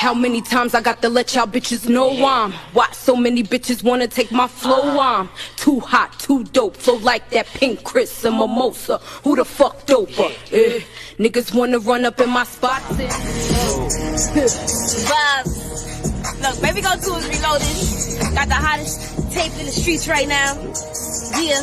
How many times I got to let y'all bitches know I'm why so many bitches wanna take my flow? I'm too hot, too dope, flow like that pink Chris and mimosa. Who the fuck doper? Niggas wanna run up in my spots. Vibes. Look, Baby Go 2 is reloaded. Got the hottest tape in the streets right now. Yeah.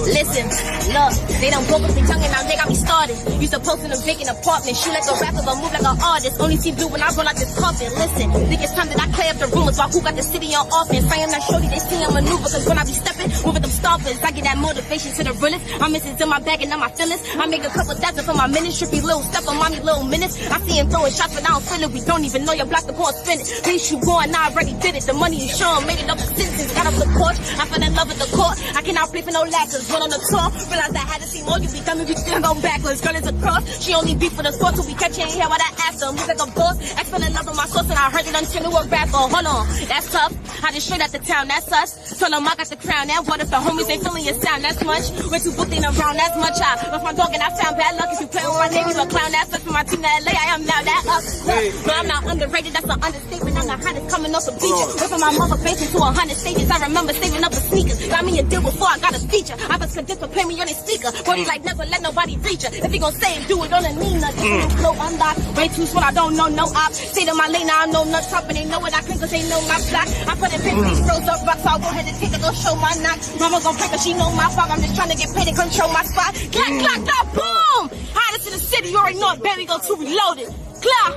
Listen, look, they done broke up the tongue and now they got me started. You supposed to vacant apartment, shoot like a rapper but move like an artist. Only see blue when I run out this coffin. Listen, think it's time that I clear up the rumors about who got the city on offense. I am not shorty, they see I'm maneuver, cause when I be stepping, moving them stompers, I get that motivation to the realest. My missus in my bag and now my feelings. I make a couple thousand for my minutes, trippy little step on mommy little minutes. I see him throwing shots but I don't feel it. We don't even know your block to go and spin it. Please you going, I already did it. The money is showing, made it up for citizens. Got up the porch, I fell in love with the court. I cannot play for no lackers. Went on the tour, realized I had to see more. You be dummy, we still go backwards. Girl is a cross, she only beat for the thought. Till we catch her in here while I asked her. Move like a boss, I fell in love with my sauce and I heard it until it was rapper. Hold on, that's tough. I just straight out the town, that's us. Told them I got the crown. That what if the homies ain't feeling your sound? That's much. Way too booked in around, that's much. I left my dog and I found bad luck. If you play with my name, you a clown. That's us for my team to LA. I am now that up. No, I'm not underrated, that's an understatement. I'm the hottest coming off a feature. Went from my mother basement to 100 stages. I remember saving up for sneakers. Got me a deal before I got a feature. I was convinced to play me on his speaker. Body like never let nobody reach her. If he gon' say it, do it on a Nina. Flow unlocked. Way too small, I don't know no op. Say to my lane, I know nuts up and they know what I think cause they know my block. I put in 50 throws up rocks, so I'll go ahead and take it, go show my knock. Mama gon' break her, she know my fuck. I'm just trying to get paid and control my spot. Clack, clack, clack, boom! Hottest in the city, you already know it. Baby Go 2 reloaded. Clack!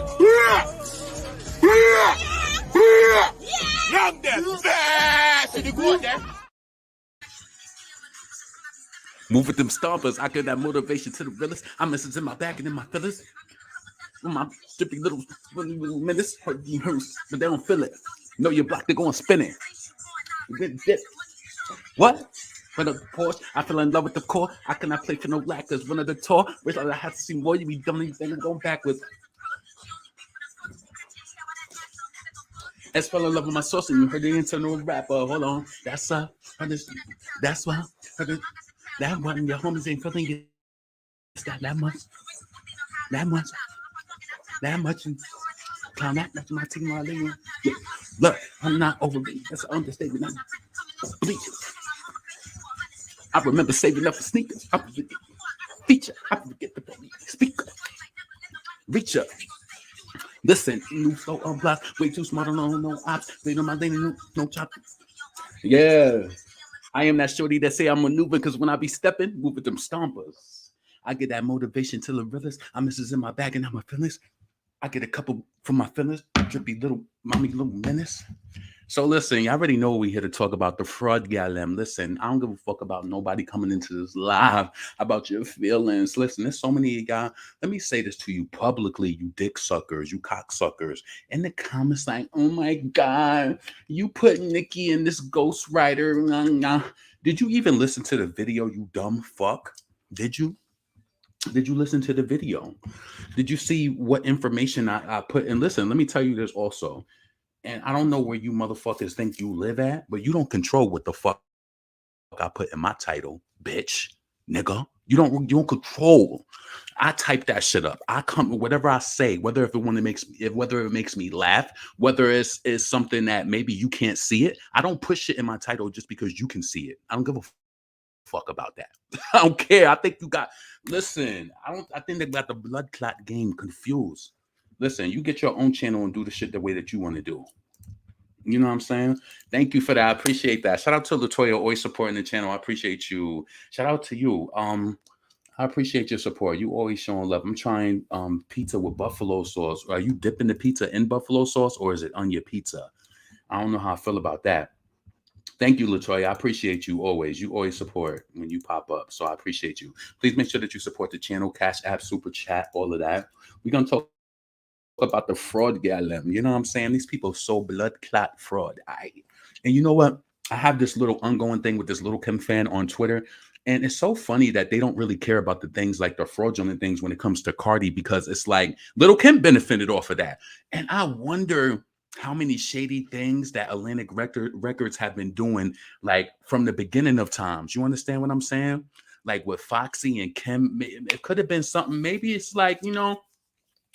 I'm the best! Did you go there? Move with them stompers. I get that motivation to the realest. I'm missing in my back and in my feelings. With my strippy little minutes hurts, but they don't feel it. Know your block, they're going spinning. What? Run up the Porsche, I fell in love with the core. I cannot play for no lackers. Run up the tour. Wish I had to see more. You be dumb anything going backwards. As fell in love with my sauce and you heard the internal rapper. Hold on, that's why. That one, your homies ain't feeling it. It's got that much. Clown that, that's my team all in. Yeah. Look, I'm not over it. That's an understatement. Bleach. I remember saving up for sneakers. I forget feature. I forget the speaker. Reach up. Listen, new flow unblocked. Way too smart on no ops. They know my lane, no chop. Yeah. I am that shorty that say I'm maneuvering because when I be stepping, move with them stompers. I get that motivation to the realest. I'm misses in my bag and now my feelings. I get a couple from my feelings. Drippy little mommy little menace. So listen, you already know we here to talk about the fraud galem. Listen, I don't give a fuck about nobody coming into this live about your feelings. Listen, there's so many of you guys. Let me say this to you publicly, you dick suckers, you cocksuckers. In the comments like, oh my God, you put Nicki in this ghostwriter. Did you even listen to the video, you dumb fuck? Did you? Did you listen to the video? Did you see what information I put? And listen, let me tell you this also. And I don't know where you motherfuckers think you live at, but you don't control what the fuck I put in my title, bitch, nigga. You don't control. I type that shit up. I come whatever I say, whether it makes me laugh, whether it's something that maybe you can't see it. I don't put shit in my title just because you can see it. I don't give a fuck about that. I don't care. I think you got. Listen, I think they got the blood clot game confused. Listen, you get your own channel and do the shit the way that you want to do. You know what I'm saying? Thank you for that. I appreciate that. Shout out to Latoya, always supporting the channel. I appreciate you. Shout out to you. I appreciate your support. You always showing love. I'm trying pizza with buffalo sauce. Are you dipping the pizza in buffalo sauce or is it on your pizza? I don't know how I feel about that. Thank you, Latoya. I appreciate you always. You always support when you pop up. So I appreciate you. Please make sure that you support the channel, Cash App, Super Chat, all of that. We're going to talk about the fraud galem. You know what I'm saying? These people so blood clot fraud. And you know what? I have this little ongoing thing with this Little Kim fan on Twitter. And it's so funny that they don't really care about the things like the fraudulent things when it comes to Cardi, because it's like Little Kim benefited off of that. And I wonder how many shady things that Atlantic Records have been doing, like from the beginning of times. You understand what I'm saying? Like with Foxy and Kim, it could have been something. Maybe it's like, you know,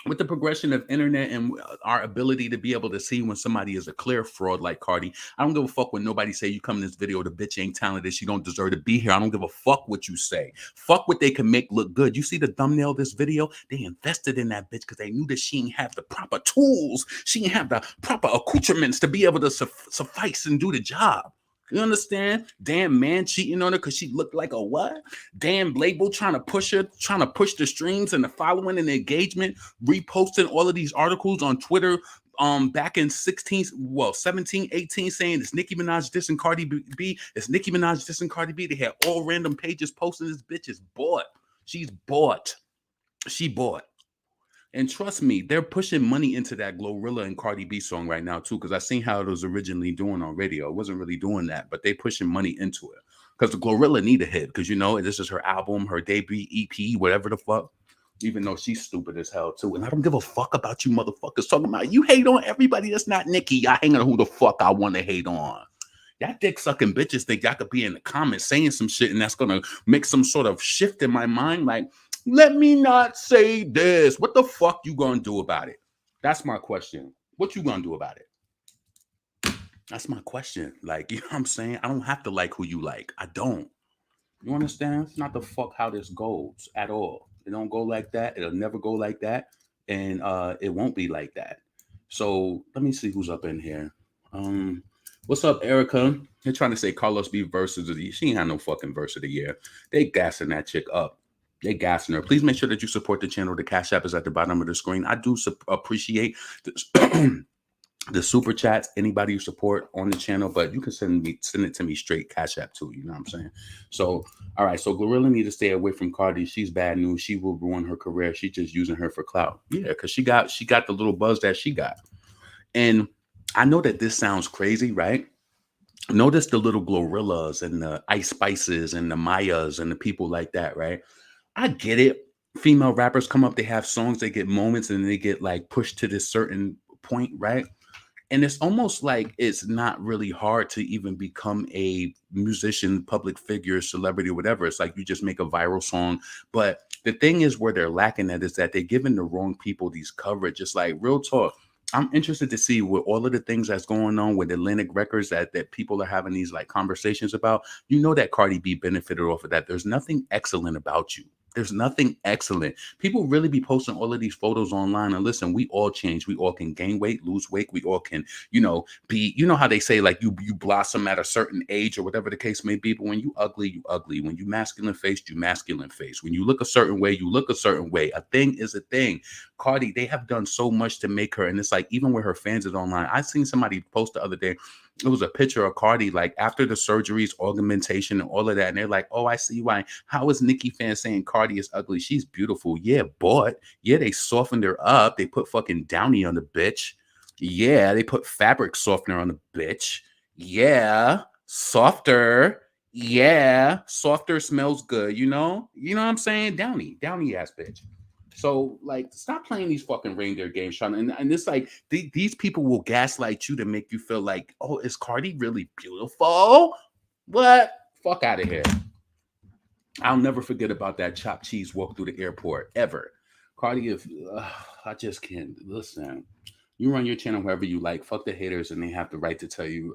with the progression of internet and our ability to be able to see when somebody is a clear fraud like Cardi, I don't give a fuck when nobody say you come in this video, the bitch ain't talented, she don't deserve to be here. I don't give a fuck what you say. Fuck what they can make look good. You see the thumbnail of this video? They invested in that bitch because they knew that she didn't have the proper tools. She didn't have the proper accoutrements to be able to suffice and do the job. You understand? Damn man cheating on her because she looked like a what? Damn label trying to push her, trying to push the streams and the following and the engagement, reposting all of these articles on Twitter back in 17, 18, saying it's Nicki Minaj dissing Cardi B. It's Nicki Minaj dissing Cardi B. They had all random pages posting this bitch is bought. She's bought. She bought. And trust me, they're pushing money into that Glorilla and Cardi B song right now, too, because I seen how it was originally doing on radio. It wasn't really doing that, but they pushing money into it. Because the Glorilla need a hit, because, you know, this is her album, her debut EP, whatever the fuck. Even though she's stupid as hell, too. And I don't give a fuck about you motherfuckers talking about, you hate on everybody that's not Nicki. Y'all hanging on who the fuck I want to hate on. Y'all dick-sucking bitches think y'all could be in the comments saying some shit, and that's going to make some sort of shift in my mind, like, let me not say this. What the fuck you gonna do about it? That's my question. What you gonna do about it? That's my question. Like, you know what I'm saying? I don't have to like who you like. I don't. You understand? It's not the fuck how this goes at all. It don't go like that. It'll never go like that. And it won't be like that. So let me see who's up in here. What's up, Erica? They're trying to say Carlos B versus the year. She ain't had no fucking verse of the year. They gassing that chick up. They gassing her. Please make sure that you support the channel. The Cash App is at the bottom of the screen. I do appreciate the super chats, anybody you support on the channel, but you can send it to me straight Cash App too. You know what I'm saying? So, all right. So Glorilla need to stay away from Cardi. She's bad news. She will ruin her career. She's just using her for clout. Yeah, because she got the little buzz that she got. And I know that this sounds crazy, right? Notice the little Glorillas and the Ice Spices and the Mayas and the people like that, right? I get it. Female rappers come up, they have songs, they get moments, and they get like pushed to this certain point, right? And it's almost like it's not really hard to even become a musician, public figure, celebrity, whatever. It's like you just make a viral song. But the thing is where they're lacking at is that they're giving the wrong people these coverage. It's like real talk. I'm interested to see with all of the things that's going on with Atlantic Records that people are having these like conversations about. You know that Cardi B benefited off of that. There's nothing excellent about you. There's nothing excellent. People really be posting all of these photos online. And listen, we all change. We all can gain weight, lose weight. We all can, be, you know how they say like you blossom at a certain age or whatever the case may be. But when you ugly, you ugly. When you masculine face, you masculine face. When you look a certain way, you look a certain way. A thing is a thing. Cardi, they have done so much to make her. And it's like, even with her fans is online. I seen somebody post the other day. It was a picture of Cardi, like after the surgeries, augmentation, and all of that. And they're like, oh, I see why. How is Nicki fans saying Cardi is ugly? She's beautiful. Yeah, but yeah, they softened her up. They put fucking Downy on the bitch. Yeah, they put fabric softener on the bitch. Yeah, softer. Yeah, softer smells good. You know what I'm saying? Downy ass bitch. So, like, stop playing these fucking reindeer games, Sean. And it's like these people will gaslight you to make you feel like, oh, is Cardi really beautiful? What? Fuck out of here. I'll never forget about that chopped cheese walk through the airport, ever. Cardi, I just can't. Listen, you run your channel wherever you like. Fuck the haters, and they have the right to tell you,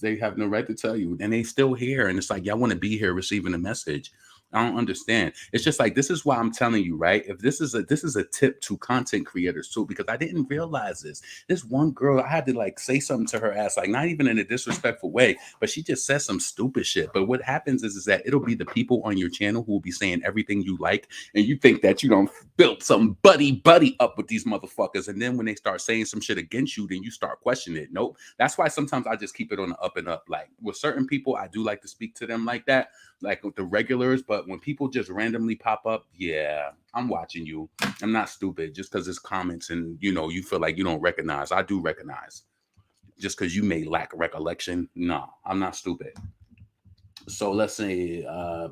they have no right to tell you. And they still here. And it's like, y'all want to be here receiving a message. I don't understand. It's just like, this is why I'm telling you, right? If this is a tip to content creators too, because I didn't realize this one girl, I had to like say something to her ass, like not even in a disrespectful way, but she just said some stupid shit. But what happens is that it'll be the people on your channel who will be saying everything you like, and you think that you don't build some buddy up with these motherfuckers. And then when they start saying some shit against you, then you start questioning it. Nope. That's why sometimes I just keep it on the up and up. Like with certain people, I do like to speak to them like that, like with the regulars. But when people just randomly pop up, yeah, I'm watching you. I'm not stupid just because it's comments and, you feel like you don't recognize. I do recognize. Just because you may lack recollection. No, I'm not stupid. So let's say,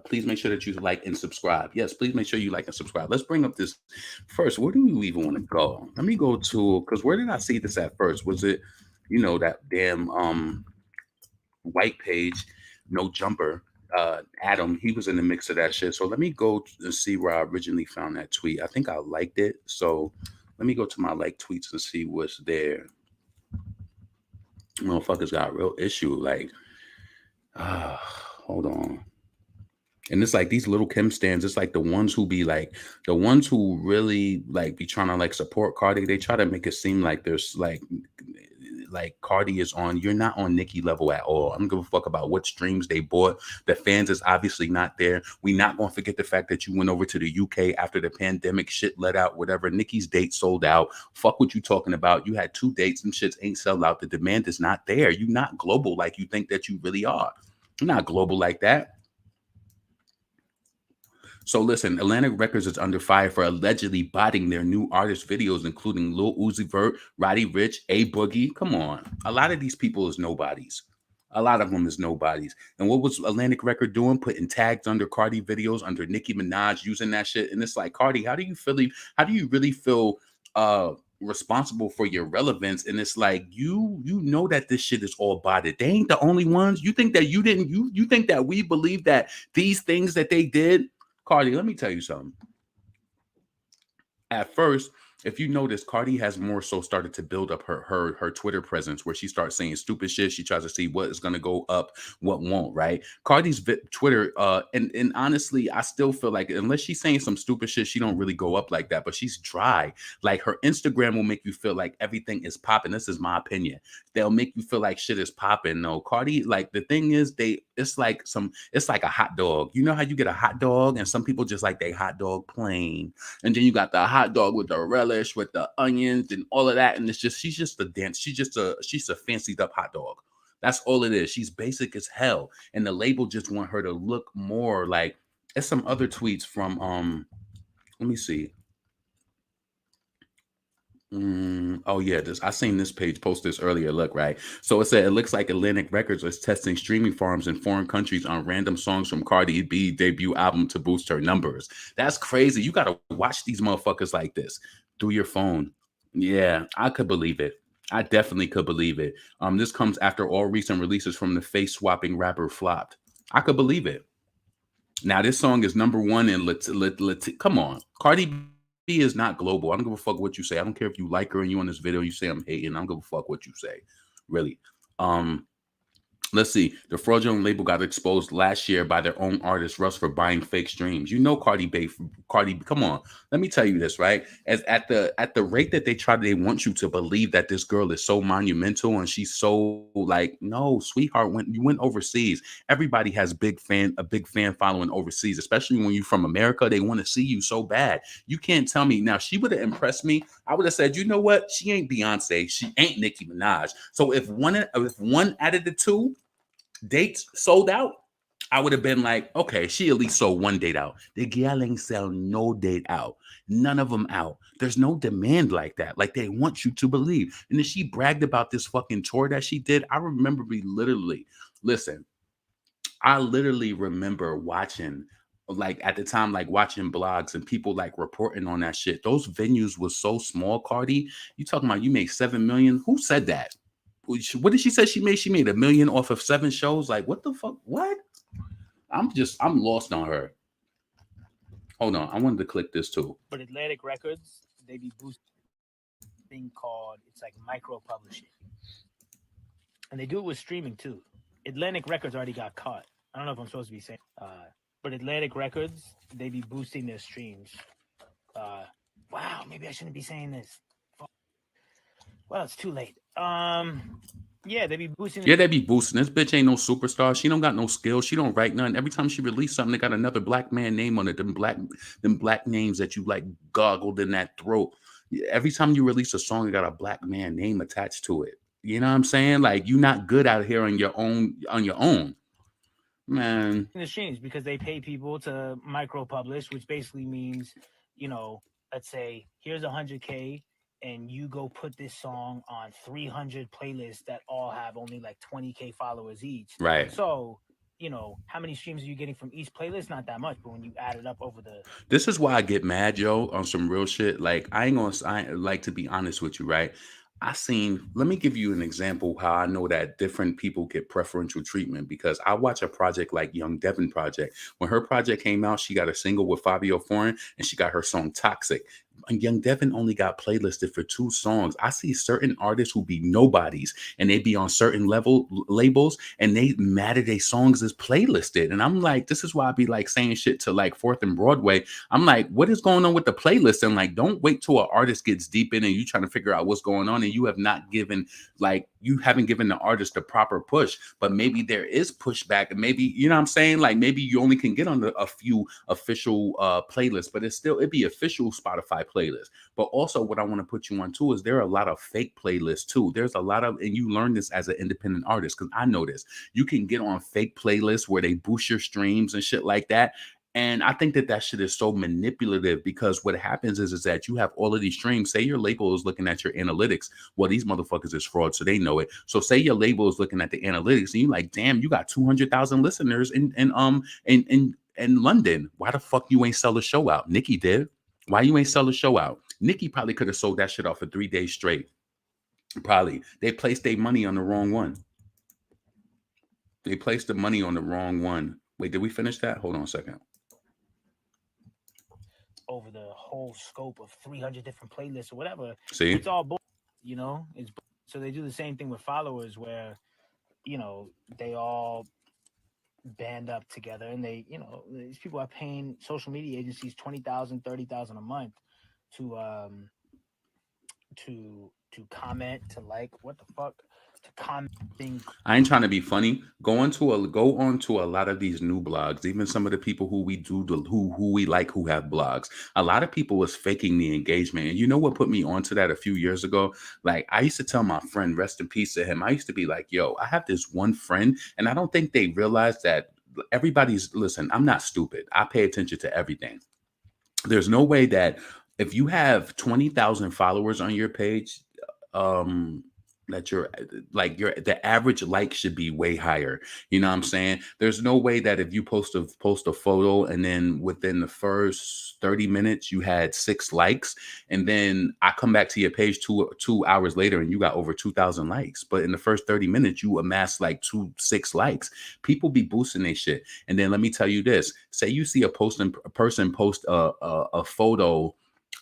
please make sure that you like and subscribe. Yes, please make sure you like and subscribe. Let's bring up this first. Where do we even want to go? Let me go to, because where did I see this at first? Was it, that damn white page, no jumper? Adam, he was in the mix of that shit. So let me go and see where I originally found that tweet. I think I liked it. So let me go to my like tweets and see what's there. Motherfuckers got a real issue. Like, hold on. And it's like these little Kim stands, it's like the ones who be like the ones who really like be trying to like support Cardi. They try to make it seem like there's like Cardi is on, you're not on Nicki level at all. I don't give a fuck about what streams they bought. The fans is obviously not there. We not gonna forget the fact that you went over to the UK after the pandemic shit let out, whatever. Nicki's date sold out. Fuck what you talking about. You had 2 dates, and shits ain't sell out. The demand is not there. You not global like you think that you really are. You're not global like that. So listen, Atlantic Records is under fire for allegedly botting their new artist videos, including Lil Uzi Vert, Roddy Ricch, A Boogie. Come on. A lot of these people is nobodies. A lot of them is nobodies. And what was Atlantic Record doing? Putting tags under Cardi videos, under Nicki Minaj, using that shit. And it's like, Cardi, how do you really feel responsible for your relevance? And it's like, you know that this shit is all botted. They ain't the only ones. You think that you think that we believe that these things that they did? Cardi, let me tell you something. At first, if you notice, Cardi has more so started to build up her Twitter presence, where she starts saying stupid shit. She tries to see what is going to go up, what won't, right? Cardi's Twitter, and honestly, I still feel like unless she's saying some stupid shit, she don't really go up like that, but she's dry. Like, her Instagram will make you feel like everything is popping. This is my opinion. They'll make you feel like shit is popping. No, Cardi, like, the thing is, it's like a hot dog. You know how you get a hot dog and some people just like they hot dog plain, and then you got the hot dog with the relish, with the onions and all of that, and she's just a fancied up hot dog. That's all it is. She's basic as hell, and the label just want her to look more like. There's some other tweets from let me see. Oh yeah, I seen this page post this earlier. Look, right. So it said it looks like Atlantic Records is testing streaming farms in foreign countries on random songs from Cardi B debut album to boost her numbers. That's crazy. You gotta watch these motherfuckers like this through your phone. Yeah, I could believe it. I definitely could believe it. This comes after all recent releases from the face swapping rapper flopped. I could believe it. Now this song is number 1 in come on, Cardi B is not global. I don't give a fuck what you say. I don't care if you like her and you on this video, you say I'm hating. I don't give a fuck what you say. Really. Let's see. The fraudulent label got exposed last year by their own artist Russ for buying fake streams. You know, Cardi B. Come on. Let me tell you this, right? As at the rate that they want you to believe that this girl is so monumental and she's so like, no, sweetheart, when you went overseas, everybody has a big fan following overseas, especially when you're from America. They want to see you so bad. You can't tell me now. She would have impressed me. I would have said, you know what? She ain't Beyonce. She ain't Nicki Minaj. So if one out of the 2 dates sold out, I would have been like, okay, she at least sold 1 date out. The girl ain't sell no date out. None of them out. There's no demand like that. Like, they want you to believe. And then she bragged about this fucking tour that she did. I remember I literally remember watching, like, at the time, like, watching blogs and people like reporting on that shit. Those venues was so small, Cardi. You talking about you make 7 million? Who said that? What did she say she made? She made $1 million off of 7 shows. Like, what the fuck? What? I'm lost on her. Hold on. I wanted to click this too. But Atlantic Records, they be boosting a thing called, it's like micro publishing. And they do it with streaming too. Atlantic Records already got caught. I don't know if I'm supposed to be saying, but Atlantic Records, they be boosting their streams. Wow, maybe I shouldn't be saying this. Well, it's too late. Yeah, they be boosting. Yeah, they be boosting. This bitch ain't no superstar. She don't got no skills. She don't write nothing. Every time she release something, they got another black man name on it. Them black names that you like goggled in that throat. Every time you release a song, you got a black man name attached to it. You know what I'm saying? Like, you're not good out here on your own. Man. The streams because they pay people to micro publish, which basically means, let's say here's 100K. And you go put this song on 300 playlists that all have only like 20K followers each. Right. So, how many streams are you getting from each playlist? Not that much, but when you add it up over the... This is why I get mad, yo, on some real shit. Like, I like to be honest with you, right? let me give you an example how I know that different people get preferential treatment, because I watch a project like Young Devin project. When her project came out, she got a single with Fabio Foreign and she got her song Toxic. And Young Devin only got playlisted for 2 songs. I see certain artists who be nobodies and they be on certain labels and they mad at their songs is playlisted. And I'm like, this is why I be like saying shit to like Fourth and Broadway. I'm like, what is going on with the playlist? And like, don't wait till an artist gets deep in and you trying to figure out what's going on and you have not given, like, you haven't given the artist the proper push. But maybe there is pushback, and maybe, you know what I'm saying, like maybe you only can get on a few official playlists, but it'd be official Spotify playlist. But also what I want to put you on too is there are a lot of fake playlists too. There's a lot of, and you learn this as an independent artist, because I know this, you can get on fake playlists where they boost your streams and shit like that. And I think that shit is so manipulative, because what happens is that you have all of these streams. Say your label is looking at your analytics. Well, these motherfuckers is fraud, so they know it. So say your label is looking at the analytics and you like, damn, you got 200,000 listeners in London. Why the fuck you ain't sell the show out? Nicki did. Why you ain't sell the show out? Nicki probably could have sold that shit off for 3 days straight. Probably. They placed their money on the wrong one. They placed the money on the wrong one. Wait, did we finish that? Hold on a second. Over the whole scope of 300 different playlists or whatever. See? It's all bull, you know? So they do the same thing with followers where, you know, they all band up together and they, you know, these people are paying social media agencies $20,000, $30,000 a month to comment, to like, what the fuck? To comment. I ain't trying to be funny. Go on to a lot of these new blogs, even some of the people who we like who have blogs. A lot of people was faking the engagement. And you know what put me onto that a few years ago? Like, I used to tell my friend, rest in peace to him, I used to be like, yo, I have this one friend, and I don't think they realize that listen, I'm not stupid. I pay attention to everything. There's no way that if you have 20,000 followers on your page, that the average like should be way higher. You know what I'm saying? There's no way that if you post a photo and then within the first 30 minutes you had 6 likes, and then I come back to your page 2 hours later and you got over 2,000 likes, but in the first 30 minutes you amassed like 6 likes. People be boosting their shit. And then let me tell you this: say you see a person post a photo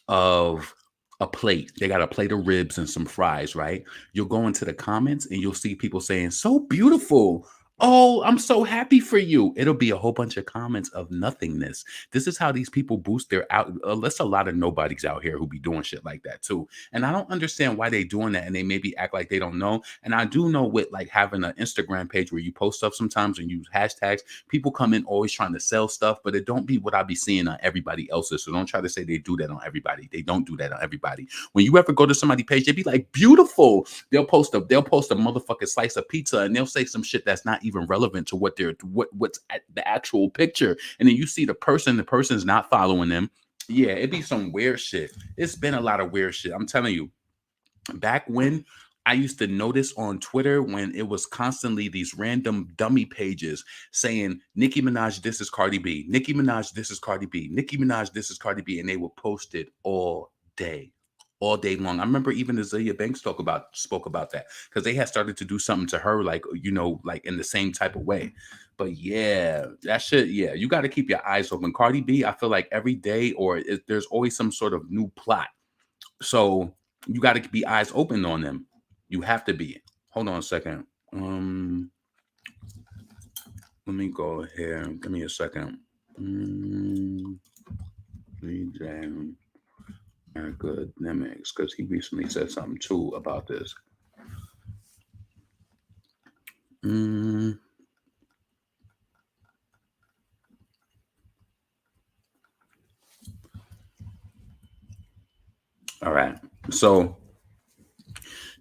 of a plate. They got a plate of ribs and some fries, right? You'll go into the comments and you'll see people saying, so beautiful. Oh, I'm so happy for you. It'll be a whole bunch of comments of nothingness. This is how these people boost their out. There's a lot of nobodies out here who be doing shit like that too. And I don't understand why they doing that. And they maybe act like they don't know. And I do know with like having an Instagram page where you post stuff sometimes and use hashtags, people come in always trying to sell stuff, but it don't be what I be seeing on everybody else's. So don't try to say they do that on everybody. They don't do that on everybody. When you ever go to somebody's page, they be like, beautiful. They'll post a motherfucking slice of pizza and they'll say some shit that's not even relevant to what's at the actual picture, and then you see the person's not following them. Yeah, it'd be some weird shit. It's been a lot of weird shit, I'm telling you. Back when I used to notice on Twitter, when it was constantly these random dummy pages saying Nicki Minaj, this is Cardi B, Nicki Minaj, this is Cardi B, Nicki Minaj, this is Cardi B, and they would post it all day long. I remember even Azealia Banks spoke about that, because they had started to do something to her, like, you know, like in the same type of way. But yeah, that shit, yeah, you got to keep your eyes open. Cardi B, I feel like every day there's always some sort of new plot. So you got to be eyes open on them. You have to be. Hold on a second. Let me go here. Give me a second. Akademiks, because he recently said something too about this. All right. So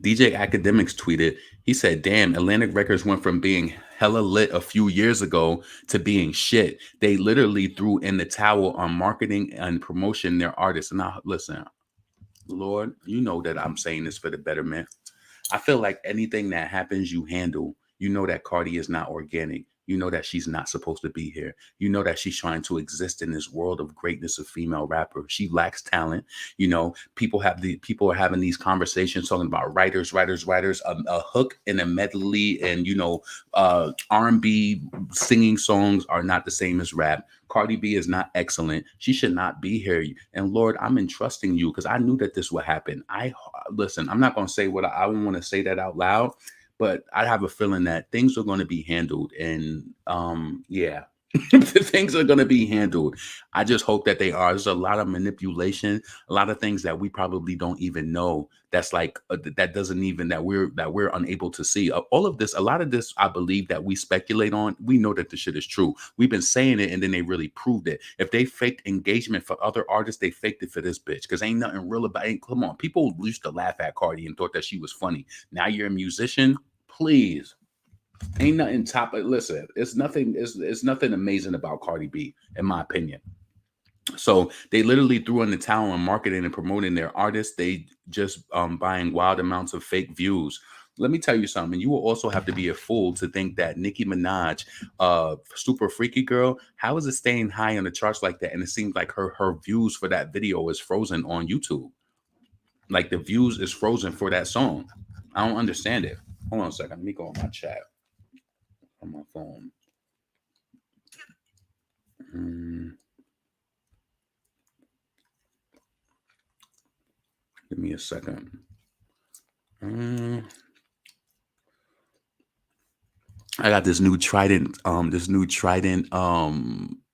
DJ Akademiks tweeted, he said, damn, Atlantic Records went from being hella lit a few years ago to being shit. They literally threw in the towel on marketing and promotion their artists. And now listen, Lord, you know that I'm saying this for the betterment. I feel like anything that happens, you handle. You know that Cardi is not organic. You know that she's not supposed to be here. You know that she's trying to exist in this world of greatness of female rapper. She lacks talent. You know, people are having these conversations talking about writers, a hook and a medley, and you know, R&B singing songs are not the same as rap. Cardi B is not excellent. She should not be here. And Lord, I'm entrusting you because I knew that this would happen. Listen, I'm not going to say what I don't want to say that out loud, but I have a feeling that things are going to be handled. And yeah, things are going to be handled. I just hope that they are. There's a lot of manipulation, a lot of things that we probably don't even know. That's like that doesn't even that we're unable to see. All of this, a lot of this, I believe that we speculate on. We know that the shit is true. We've been saying it, and then they really proved it. If they faked engagement for other artists, they faked it for this bitch because ain't nothing real about it. Come on, people used to laugh at Cardi and thought that she was funny. Now you're a musician, please. Ain't nothing top. Listen, it's nothing amazing about Cardi B, in my opinion. So they literally threw in the towel on marketing and promoting their artists. They just buying wild amounts of fake views. Let me tell you something. You will also have to be a fool to think that Nicki Minaj, Super Freaky Girl, how is it staying high on the charts like that? And it seems like her views for that video is frozen on YouTube. Like the views is frozen for that song. I don't understand it. Hold on a second. Let me go on my chat on my phone. Give me a second. I got this new Trident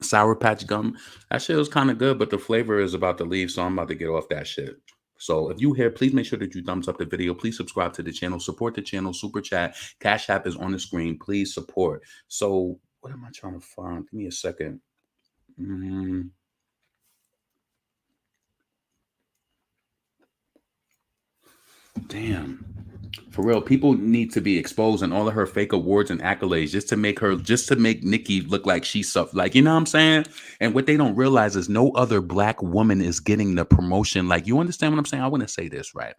Sour Patch gum. That shit was kind of good, but the flavor is about to leave, so I'm about to get off that shit. So if you here, please make sure that you thumbs up the video. Please subscribe to the channel, support the channel, super chat. Cash App is on the screen. Please support. So what am I trying to find? Give me a second. Damn. For real, people need to be exposed and all of her fake awards and accolades just to make Nicki look like she's suffered. Like, you know what I'm saying? And what they don't realize is no other black woman is getting the promotion. Like, you understand what I'm saying? I want to say this, right?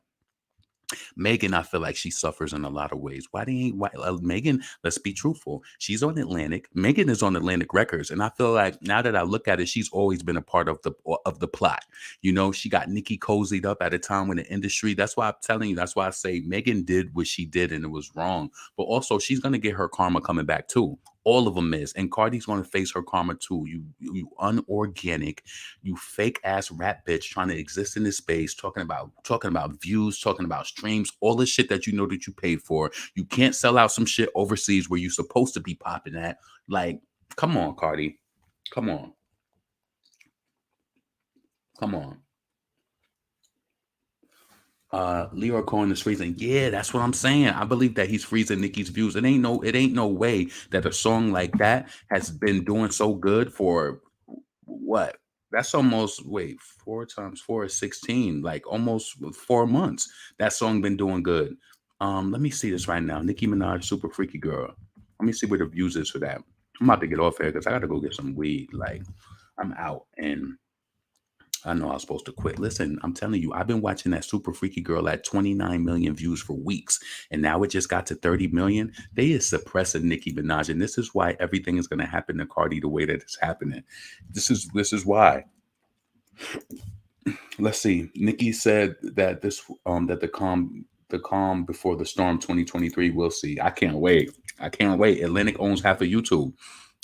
Megan, I feel like she suffers in a lot of ways. Megan, let's be truthful. She's on Atlantic. Megan is on Atlantic Records. And I feel like now that I look at it, she's always been a part of the plot. You know, she got Nicki cozied up at a time when the industry, that's why I'm telling you, that's why I say Megan did what she did and it was wrong. But also she's going to get her karma coming back too. All of them is. And Cardi's going to face her karma too. You unorganic, you fake ass rap bitch trying to exist in this space, talking about views, talking about streams, all the shit that you know that you paid for. You can't sell out some shit overseas where you're supposed to be popping at. Like, come on, Cardi. Come on. Come on. Leroy Cohen is freezing. Yeah, that's what I'm saying. I believe that he's freezing Nicki's views. It ain't no way that a song like that has been doing so good for what? That's almost 4 times 4 is 16, like almost 4 months. That song been doing good. Let me see this right now. Nicki Minaj, Super Freaky Girl. Let me see where the views is for that. I'm about to get off here because I got to go get some weed. Like, I'm out and I know I was supposed to quit. Listen, I'm telling you, I've been watching that Super Freaky Girl at 29 million views for weeks. And now it just got to 30 million. They is suppressing Nicki Minaj. And this is why everything is going to happen to Cardi the way that it's happening. This is why. Let's see. Nicki said that that the calm before the storm 2023. We'll see. I can't wait. Atlantic owns half of YouTube.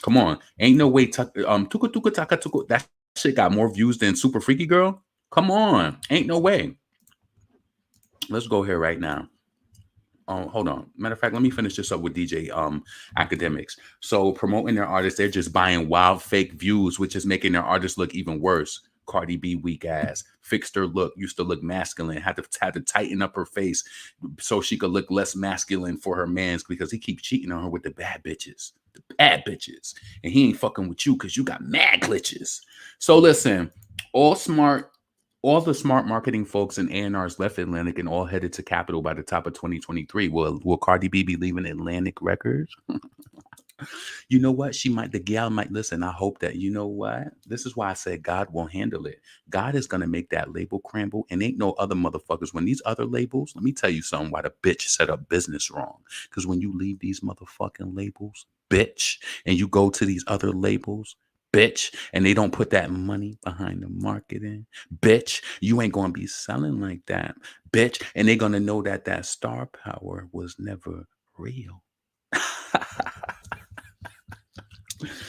Come on. Ain't no way. That shit got more views than Super Freaky Girl. Come on. Ain't no way. Let's go here right now. Hold on. Matter of fact, let me finish this up with DJ Akademiks. So promoting their artists, they're just buying wild fake views, which is making their artists look even worse. Cardi B, weak ass, fixed her look, used to look masculine, had to tighten up her face so she could look less masculine for her mans because he keeps cheating on her with the bad bitches. And he ain't fucking with you because you got mad glitches. So listen, all the smart marketing folks and A&Rs left Atlantic and all headed to Capitol by the top of 2023. Will Cardi B be leaving Atlantic Records? You know what? The gal might listen. I hope that, you know what? This is why I said God will handle it. God is going to make that label crumble, and ain't no other motherfuckers. When these other labels, let me tell you something why the bitch set up business wrong. Because when you leave these motherfucking labels, bitch, and you go to these other labels, bitch, and they don't put that money behind the marketing, bitch, you ain't going to be selling like that, bitch, and they're going to know that that star power was never real.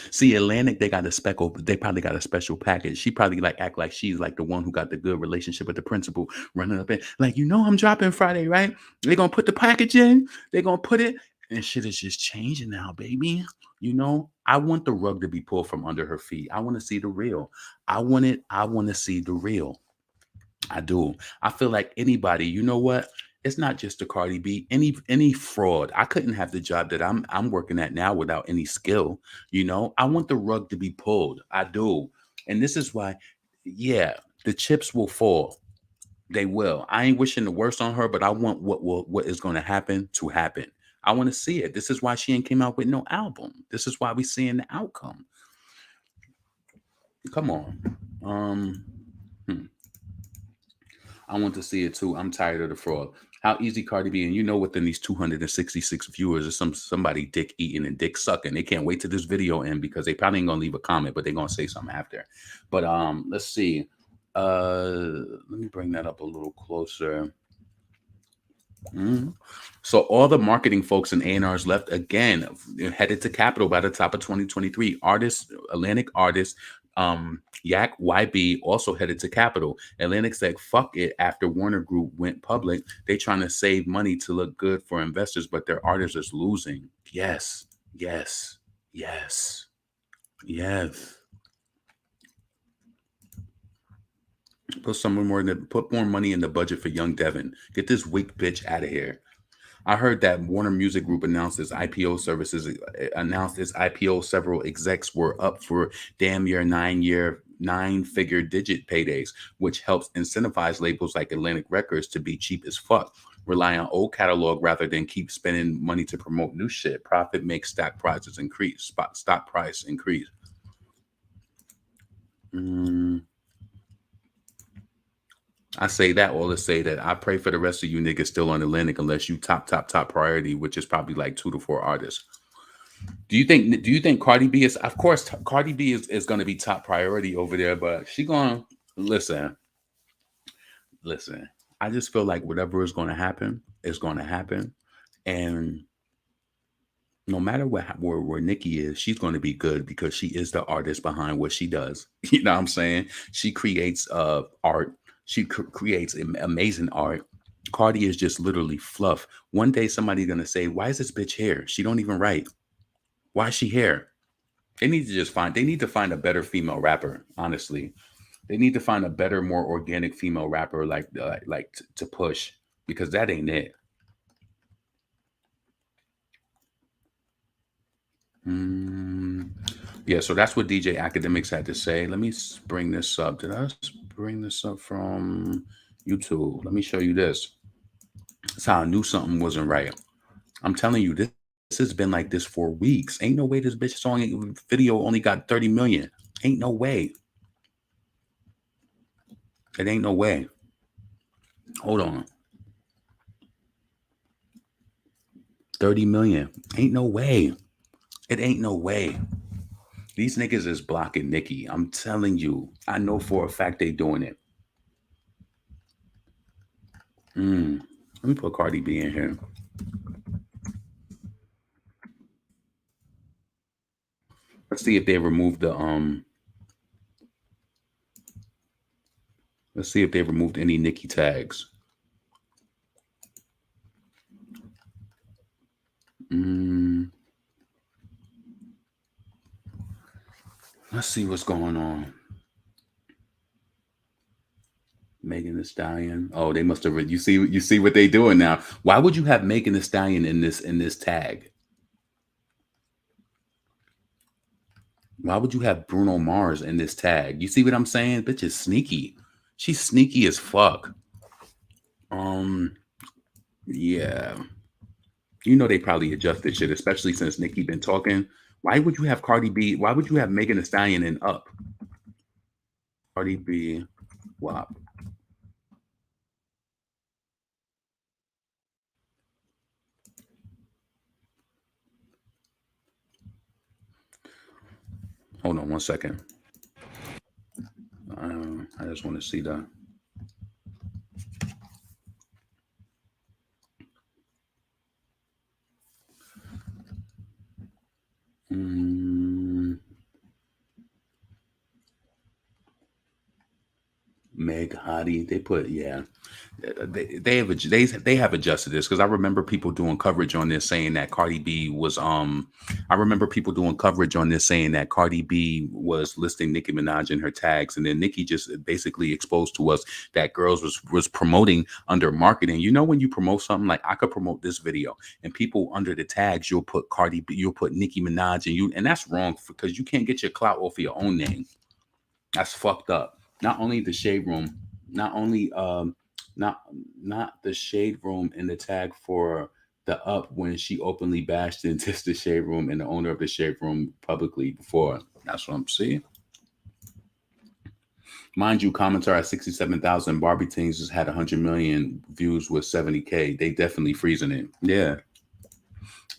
See, Atlantic, they got a spec over. They probably got a special package. She probably like act like she's like the one who got the good relationship with the principal, running up and like, I'm dropping Friday, right? They're gonna put the package in. They're gonna put it, and shit is just changing now, baby. I want the rug to be pulled from under her feet. I want to see the real. I want it. I want to see the real. I do. I feel like anybody. You know what? It's not just the Cardi B. Any fraud. I couldn't have the job that I'm working at now without any skill. I want the rug to be pulled. I do, and this is why. Yeah, the chips will fall. They will. I ain't wishing the worst on her, but I want what is going to happen to happen. I want to see it. This is why she ain't came out with no album. This is why we seeing the outcome. Come on. I want to see it too. I'm tired of the fraud. How easy Cardi B, and within these 266 viewers is somebody dick eating and dick sucking. They can't wait to this video end because they probably ain't gonna leave a comment, but they're gonna say something after. But let's see. Let me bring that up a little closer. So all the marketing folks and A&Rs left again, headed to Capitol by the top of 2023. Atlantic artists, Yak YB also headed to Capitol. Atlantic said, fuck it, after Warner Group went public. They trying to save money to look good for investors, but their artists is losing. Yes. Put more money in the budget for Young Devin. Get this weak bitch out of here. I heard that Warner Music Group announced its IPO services. Several execs were up for damn near 9-figure digit paydays, which helps incentivize labels like Atlantic Records to be cheap as fuck. Rely on old catalog rather than keep spending money to promote new shit. Profit makes stock prices increase. Stock price increase. I say that all to say that I pray for the rest of you niggas still on Atlantic unless you top priority, which is probably like 2 to 4 artists. Do you think Cardi B is, of course, Cardi B is going to be top priority over there, but she going to listen. I just feel like whatever is going to happen is going to happen. And no matter where Nicki is, she's going to be good because she is the artist behind what she does. You know what I'm saying? She creates art. She creates amazing art. Cardi is just literally fluff. One day somebody's going to say, why is this bitch here? She don't even write. Why is she here? They need to find a better female rapper, honestly. They need to find a better, more organic female rapper to push, because that ain't it. Yeah, so that's what DJ Akademiks had to say. Let me bring this up. Did I bring this up from YouTube? Let me show you this. That's how I knew something wasn't right. I'm telling you, this has been like this for weeks. Ain't no way this bitch song video only got 30 million. Ain't no way. It ain't no way. Hold on. 30 million. Ain't no way. It ain't no way. These niggas is blocking Nicki. I'm telling you. I know for a fact they doing it. Let me put Cardi B in here. Let's see if they removed the Let's see if they removed any Nicki tags. Let's see what's going on. Megan Thee Stallion. Oh, they must have. You see what they doing now. Why would you have Megan Thee Stallion in this tag? Why would you have Bruno Mars in this tag? You see what I'm saying? Bitch is sneaky. She's sneaky as fuck. Yeah. You know they probably adjusted shit, especially since Nicki been talking. Why would you have Cardi B? Why would you have Megan Thee Stallion and Up? Cardi B, WAP. Hold on one second. I just want to see that. Meg Hottie, they put they have adjusted this because I remember people doing coverage on this saying that Cardi B was I remember people doing coverage on this saying that Cardi B was listing Nicki Minaj in her tags, and then Nicki just basically exposed to us that girls was promoting under marketing. You know, when you promote something, like I could promote this video and people under the tags, you'll put Cardi B, you'll put Nicki Minaj, and that's wrong because you can't get your clout off of your own name. That's fucked up. Not only the shade room, not the shade room in the tag for the Up when she openly bashed and dissed the shade room and the owner of the shade room publicly before. That's what I'm seeing. Mind you, commentary at 67,000. Barbie Teens just had 100 million views with 70K. They definitely freezing it. Yeah.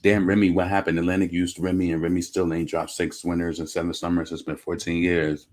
Damn, Remy, what happened? Atlantic used Remy, and Remy still ain't dropped 6 winners and 7 summers. It's been 14 years.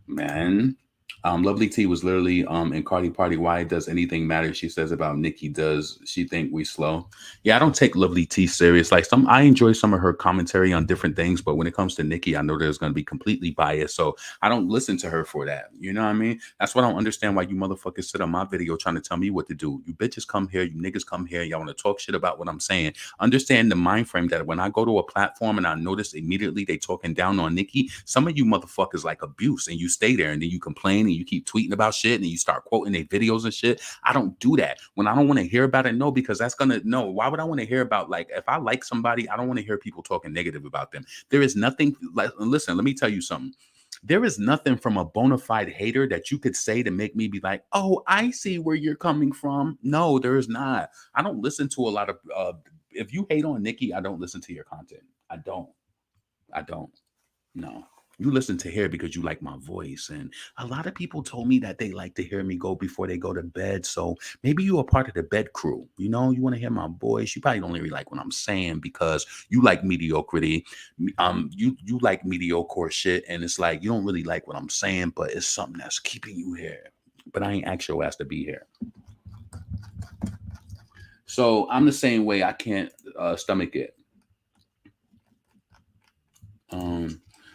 Man. Lovely T was literally in Cardi Party. Why does anything matter? She says about Nicki. Does she think we slow? Yeah, I don't take Lovely T serious. Like I enjoy some of her commentary on different things, but when it comes to Nicki, I know there's going to be completely biased, so I don't listen to her for that. You know what I mean? That's what I don't understand why you motherfuckers sit on my video trying to tell me what to do. You bitches come here, you niggas come here, y'all want to talk shit about what I'm saying. Understand the mind frame that when I go to a platform and I notice immediately they talking down on Nicki, some of you motherfuckers like abuse, and you stay there and then you complain and you keep tweeting about shit and you start quoting their videos and shit. I don't do that. When I don't want to hear about it, no, because that's gonna no. Why would I want to hear about, like, if I like somebody, I don't want to hear people talking negative about them. There is nothing like, listen, let me tell you something. There is nothing from a bona fide hater that you could say to make me be like, oh, I see where you're coming from. No, there is not. I don't listen to a lot of if you hate on Nicki, I don't listen to your content. I don't. No. You listen to her because you like my voice. And a lot of people told me that they like to hear me go before they go to bed. So maybe you're a part of the bed crew. You know, you want to hear my voice. You probably don't really like what I'm saying because you like mediocrity. You like mediocre shit. And it's like, you don't really like what I'm saying, but it's something that's keeping you here. But I ain't asked your ass to be here. So I'm the same way. I can't stomach it.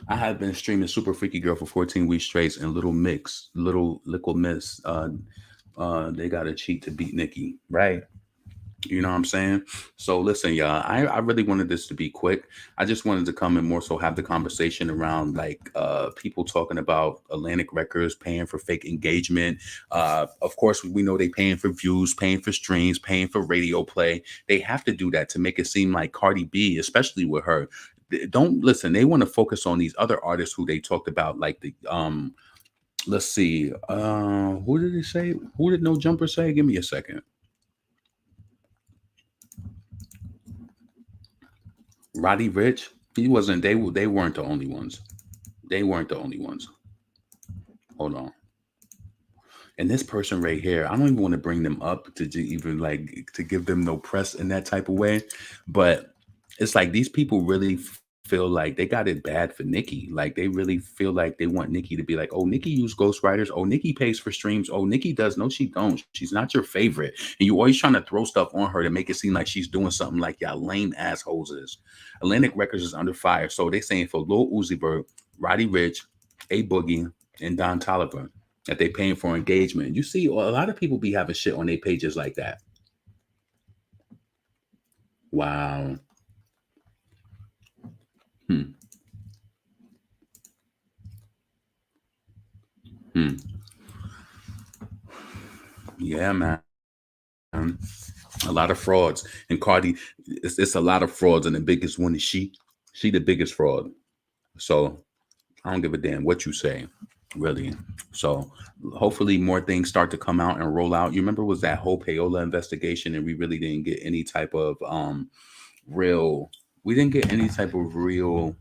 I have been streaming Super Freaky Girl for 14 weeks straight, and Little Lickle Miss, they got to cheat to beat Nicki, right? You know what I'm saying? So listen, y'all, I really wanted this to be quick. I just wanted to come and more so have the conversation around like people talking about Atlantic Records paying for fake engagement. Of course, we know they paying for views, paying for streams, paying for radio play. They have to do that to make it seem like Cardi B, especially with her. Don't listen. They want to focus on these other artists who they talked about, like the let's see, who did they say? Who did No Jumper say? Give me a second. Roddy Ricch. He wasn't. They weren't the only ones. They weren't the only ones. Hold on. And this person right here, I don't even want to bring them up to even like to give them no press in that type of way, but it's like these people really feel like they got it bad for Nicki. Like they really feel like they want Nicki to be like, oh, Nicki used ghostwriters. Oh, Nicki pays for streams. Oh, Nicki does. No, she don't. She's not your favorite. And you always trying to throw stuff on her to make it seem like she's doing something like y'all lame assholes is. Atlantic Records is under fire. So they saying for Lil Uzi Vert, Roddy Ricch, A Boogie, and Don Toliver that they paying for engagement. You see, a lot of people be having shit on their pages like that. Wow. Yeah, man. A lot of frauds. And Cardi, it's a lot of frauds, and the biggest one is she the biggest fraud. So I don't give a damn what you say. really. So hopefully more things start to come out and roll out. You remember was that whole payola investigation, and we really didn't get any type of real we didn't get any type of real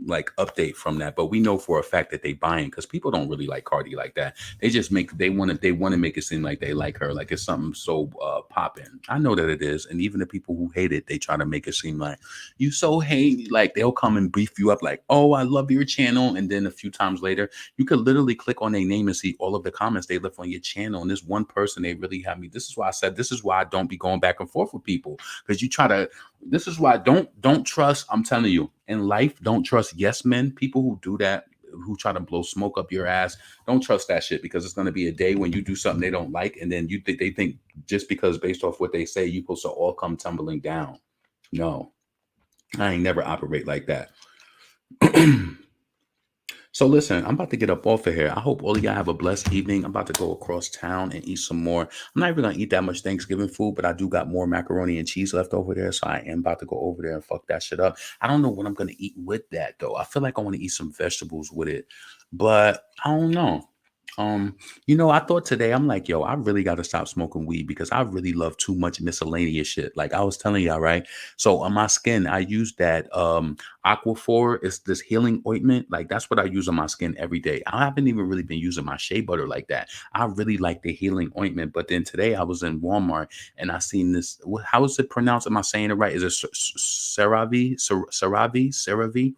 like update from that, but we know for a fact that they buying, because people don't really like Cardi like that. They just make they want to make it seem like they like her, like it's something so popping. I know that it is, and even the people who hate it, they try to make it seem like you so hate. Like they'll come and brief you up, like, oh, I love your channel, and then a few times later, you could literally click on their name and see all of the comments they left on your channel. And this one person, they really have me. This is why I said this is why I don't be going back and forth with people, because you try to. This is why don't trust. I'm telling you, in life, don't trust yes men. People who do that, who try to blow smoke up your ass, don't trust that shit, because it's going to be a day when you do something they don't like, and then they think just because based off what they say, you supposed to all come tumbling down. No, I ain't never operate like that. So listen, I'm about to get up off of here. I hope all of y'all have a blessed evening. I'm about to go across town and eat some more. I'm not even gonna eat that much Thanksgiving food, but I do got more macaroni and cheese left over there, so I am about to go over there and fuck that shit up. I don't know what I'm gonna eat with that though. I feel like I want to eat some vegetables with it, but I don't know. I thought today, I'm like, yo, I really got to stop smoking weed, because I really love too much miscellaneous shit. Like I was telling y'all, right? So on my skin, I use that Aquaphor. It's this healing ointment. Like that's what I use on my skin every day. I haven't even really been using my shea butter like that. I really like the healing ointment. But then today I was in Walmart and I seen this. How is it pronounced? Am I saying it right? Is it CeraVe? CeraVe?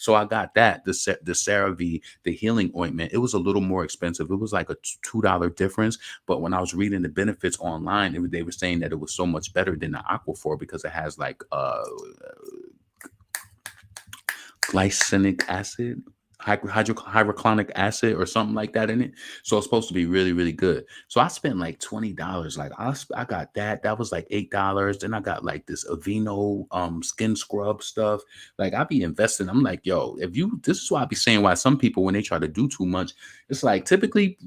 So I got that, the CeraVe, the healing ointment. It was a little more expensive. It was like a $2 difference. But when I was reading the benefits online, they were saying that it was so much better than the Aquaphor, because it has like glycinic acid, hydrochloric acid or something like that in it. So it's supposed to be really, really good. So I spent like $20. Like I got that. That was like $8. Then I got like this Aveeno skin scrub stuff. Like I be investing. I'm like, yo, this is why I be saying why some people, when they try to do too much, it's like typically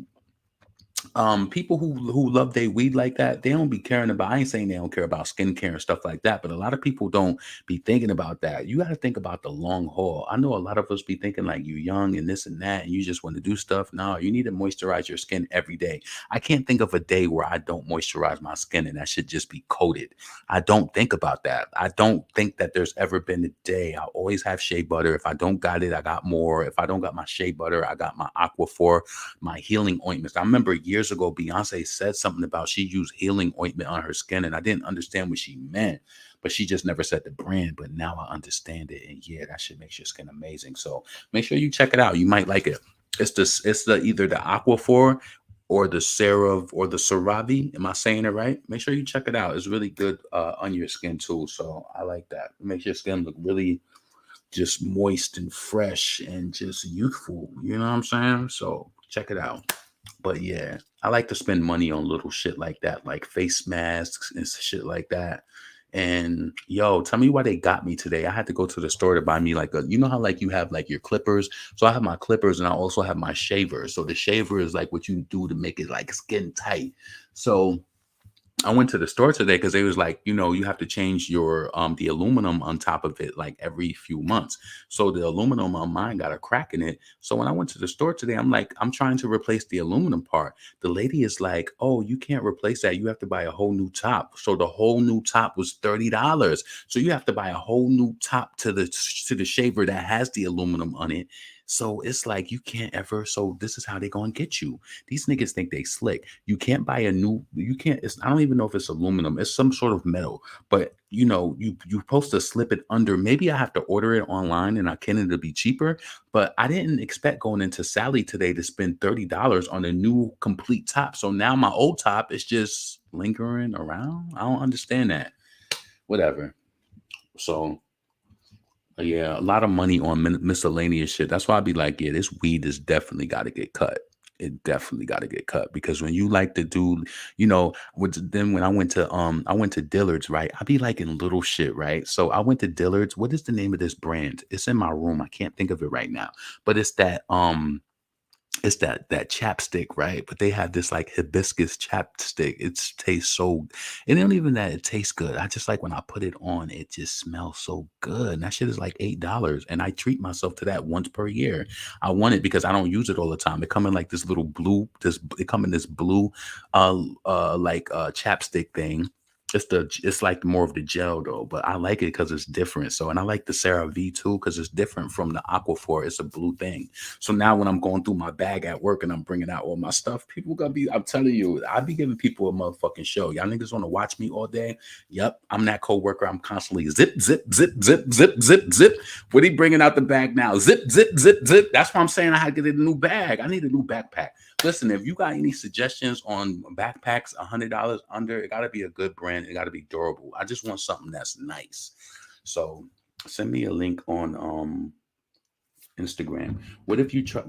people who love their weed like that, they don't be caring about. I ain't saying they don't care about skincare and stuff like that, but a lot of people don't be thinking about that. You got to think about the long haul. I know a lot of us be thinking like you young and this and that, and you just want to do stuff. No, you need to moisturize your skin every day. I can't think of a day where I don't moisturize my skin and that should just be coated. I don't think about that. I don't think that there's ever been a day. I always have shea butter. If I don't got it, I got more. If I don't got my shea butter, I got my Aquaphor, my healing ointments. I remember years ago, Beyonce said something about she used healing ointment on her skin, and I didn't understand what she meant, but she just never said the brand. But now I understand it, and yeah, that shit makes your skin amazing. So make sure you check it out. You might like it. It's either the Aquaphor or the CeraVe. Am I saying it right? Make sure you check it out. It's really good on your skin too. So I like that. It makes your skin look really just moist and fresh and just youthful. You know what I'm saying? So check it out. But yeah, I like to spend money on little shit like that, like face masks and shit like that. And yo, tell me why they got me today. I had to go to the store to buy me like you know how like you have like your clippers. So I have my clippers and I also have my shaver. So the shaver is like what you do to make it like skin tight. So I went to the store today because they was like, you have to change your the aluminum on top of it like every few months. So the aluminum on mine got a crack in it. So when I went to the store today, I'm like, I'm trying to replace the aluminum part. The lady is like, oh, you can't replace that. You have to buy a whole new top. So the whole new top was $30. So you have to buy a whole new top to the shaver that has the aluminum on it. So it's like you can't ever. So this is how they gonna get you. These niggas think they slick. You can't buy you can't. I don't even know if it's aluminum. It's some sort of metal. But you're supposed to slip it under. Maybe I have to order it online and it'll be cheaper. But I didn't expect going into Sally today to spend $30 on a new complete top. So now my old top is just lingering around. I don't understand that. Whatever. So. Yeah, a lot of money on miscellaneous shit. That's why I'd be like, yeah, this weed is definitely got to get cut. It definitely got to get cut, because when you like to do, then when I went to Dillard's, right? I be liking little shit, right? So I went to Dillard's. What is the name of this brand? It's in my room. I can't think of it right now, but it's that it's that chapstick, right? But they have this like hibiscus chapstick. It tastes so, it don't even that it tastes good. I just like when I put it on, it just smells so good. And that shit is like $8. And I treat myself to that once per year. I want it because I don't use it all the time. It come in like this little blue, it come in this blue chapstick thing. It's like more of the gel though, but I like it because it's different. So, and I like the CeraVe too because it's different from the Aquaphor. It's a blue thing. So now when I'm going through my bag at work and I'm bringing out all my stuff, people gonna be, I'm telling you, I be giving people a motherfucking show. Y'all niggas want to watch me all day? Yep, I'm that coworker. I'm constantly zip, zip, zip, zip, zip, zip, zip. What he bringing out the bag now? Zip, zip, zip, zip. That's why I'm saying I had to get a new bag. I need a new backpack. Listen, if you got any suggestions on backpacks, $100 under, it got to be a good brand. It got to be durable. I just want something that's nice. So send me a link on Instagram. What if you try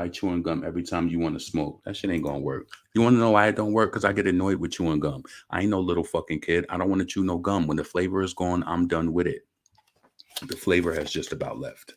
chewing gum every time you want to smoke? That shit ain't gonna work. You want to know why it don't work? Because I get annoyed with chewing gum. I ain't no little fucking kid. I don't want to chew no gum. When the flavor is gone, I'm done with it. The flavor has just about left.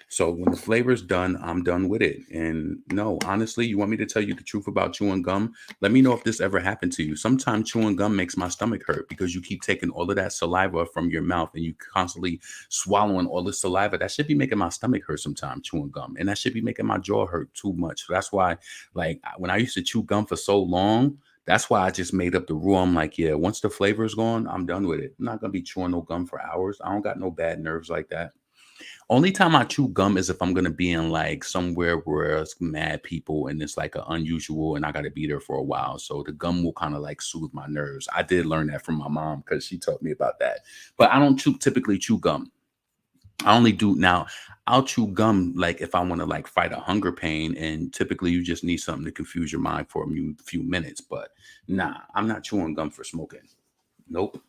So when the flavor's done, I'm done with it. And no, honestly, you want me to tell you the truth about chewing gum? Let me know if this ever happened to you. Sometimes chewing gum makes my stomach hurt because you keep taking all of that saliva from your mouth and you constantly swallowing all the saliva. That should be making my stomach hurt sometimes, chewing gum. And that should be making my jaw hurt too much. So that's why, like, when I used to chew gum for so long, that's why I just made up the rule. I'm like, yeah, once the flavor is gone, I'm done with it. I'm not going to be chewing no gum for hours. I don't got no bad nerves like that. Only time I chew gum is if I'm gonna be in like somewhere where it's mad people and it's like an unusual and I gotta be there for a while. So the gum will kind of like soothe my nerves. I did learn that from my mom because she taught me about that. But I don't typically chew gum. I only do now. I'll chew gum like if I want to like fight a hunger pain, and typically you just need something to confuse your mind for a few minutes. But nah, I'm not chewing gum for smoking. Nope.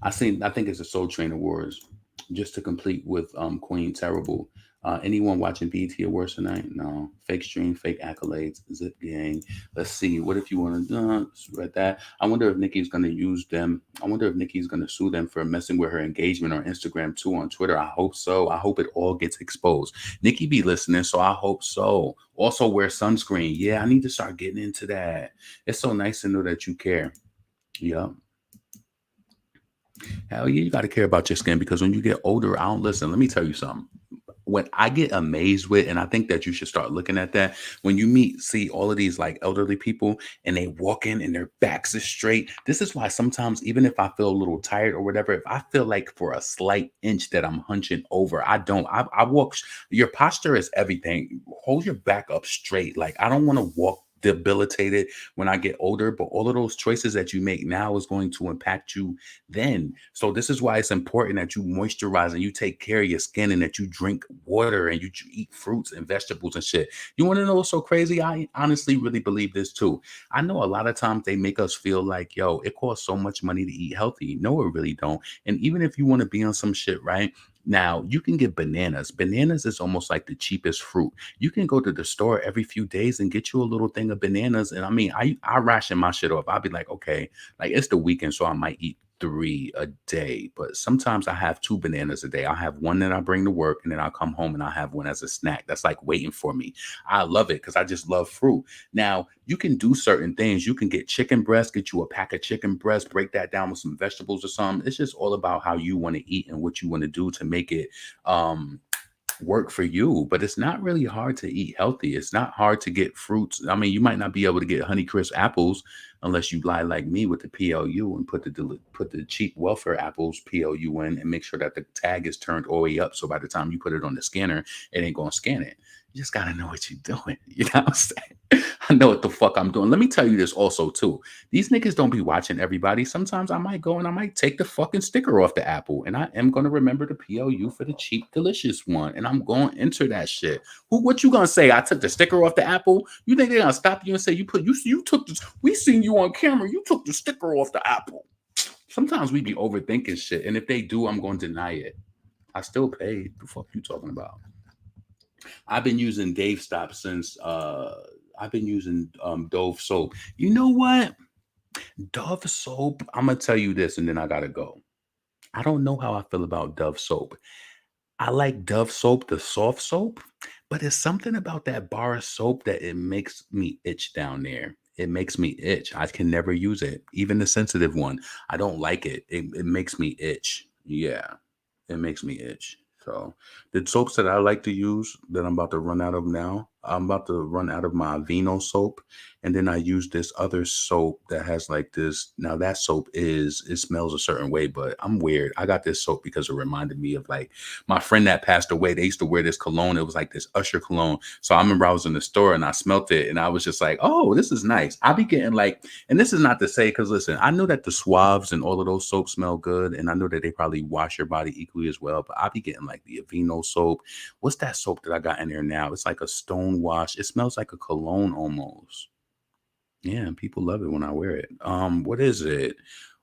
I think it's a Soul Train Awards. Just to complete with Queen Terrible. Anyone watching BET Awards tonight? No. Fake stream, fake accolades, Zip Gang. Let's see. What if you want to read that? I wonder if Nicki's going to use them. I wonder if Nicki's going to sue them for messing with her engagement on Instagram too, on Twitter. I hope so. I hope it all gets exposed. Nicki be listening, so I hope so. Also wear sunscreen. Yeah, I need to start getting into that. It's so nice to know that you care. Yeah. Hell yeah, you got to care about your skin because when you get older, I don't listen. Let me tell you something. What I get amazed with, and I think that you should start looking at that, when you see all of these like elderly people and they walk in and their backs is straight. This is why sometimes, even if I feel a little tired or whatever, if I feel like for a slight inch that I'm hunching over, I walk. Your posture is everything. Hold your back up straight. Like I don't want to walk debilitated when I get older, but all of those choices that you make now is going to impact you then. So this is why it's important that you moisturize and you take care of your skin and that you drink water and you eat fruits and vegetables and shit. You want to know what's so crazy? I honestly really believe this too. I know a lot of times they make us feel like, yo, it costs so much money to eat healthy. No, it really don't. And even if you want to be on some shit, right? Now, you can get bananas. Bananas is almost like the cheapest fruit. You can go to the store every few days and get you a little thing of bananas. And I mean, I ration my shit off. I'll be like, okay, like it's the weekend, so I might eat 3 a day, but sometimes I have 2 bananas a day. I'll have one that I bring to work and then I'll come home and I'll have one as a snack. That's like waiting for me. I love it because I just love fruit. Now, you can do certain things. You can get chicken breast, get you a pack of chicken breast, break that down with some vegetables or something. It's just all about how you want to eat and what you want to do to make it work for you. But it's not really hard to eat healthy. It's not hard to get fruits. I mean, you might not be able to get Honeycrisp apples unless you lie like me with the PLU and put the cheap welfare apples PLU in and make sure that the tag is turned all the way up. So by the time you put it on the scanner, it ain't going to scan it. You just got to know what you're doing. You know what I'm saying? I know what the fuck I'm doing. Let me tell you this also, too. These niggas don't be watching everybody. Sometimes I might go and I might take the fucking sticker off the apple. And I am going to remember the PLU for the cheap, delicious one. And I'm going to enter that shit. What you going to say? I took the sticker off the apple? You think they're going to stop you and say, you took this? We seen you on camera. You took the sticker off the apple. Sometimes we be overthinking shit. And if they do, I'm going to deny it. I still paid. The fuck you talking about? I've been using Dave Stop since I've been using Dove soap. You know what? Dove soap, I'm gonna tell you this and then I gotta go. I don't know how I feel about Dove soap. I like Dove soap, the soft soap, But it's something about that bar of soap that it makes me itch down there. It makes me itch. I can never use it. Even the sensitive one. I don't like it. It makes me itch. Yeah. It makes me itch. So the soaps that I like to use that I'm about to run out of now, I'm about to run out of my Vino soap. And then I use this other soap that has like this. Now that soap it smells a certain way, but I'm weird. I got this soap because it reminded me of like my friend that passed away. They used to wear this cologne. It was like this Usher cologne. So I remember I was in the store and I smelt it and I was just like, oh, this is nice. I be getting like, and this is not to say, because listen, I know that the Suaves and all of those soaps smell good. And I know that they probably wash your body equally as well. But I be getting like the Aveeno soap. What's that soap that I got in there now? It's like a stone wash. It smells like a cologne almost. Yeah, and people love it when I wear it. What is it?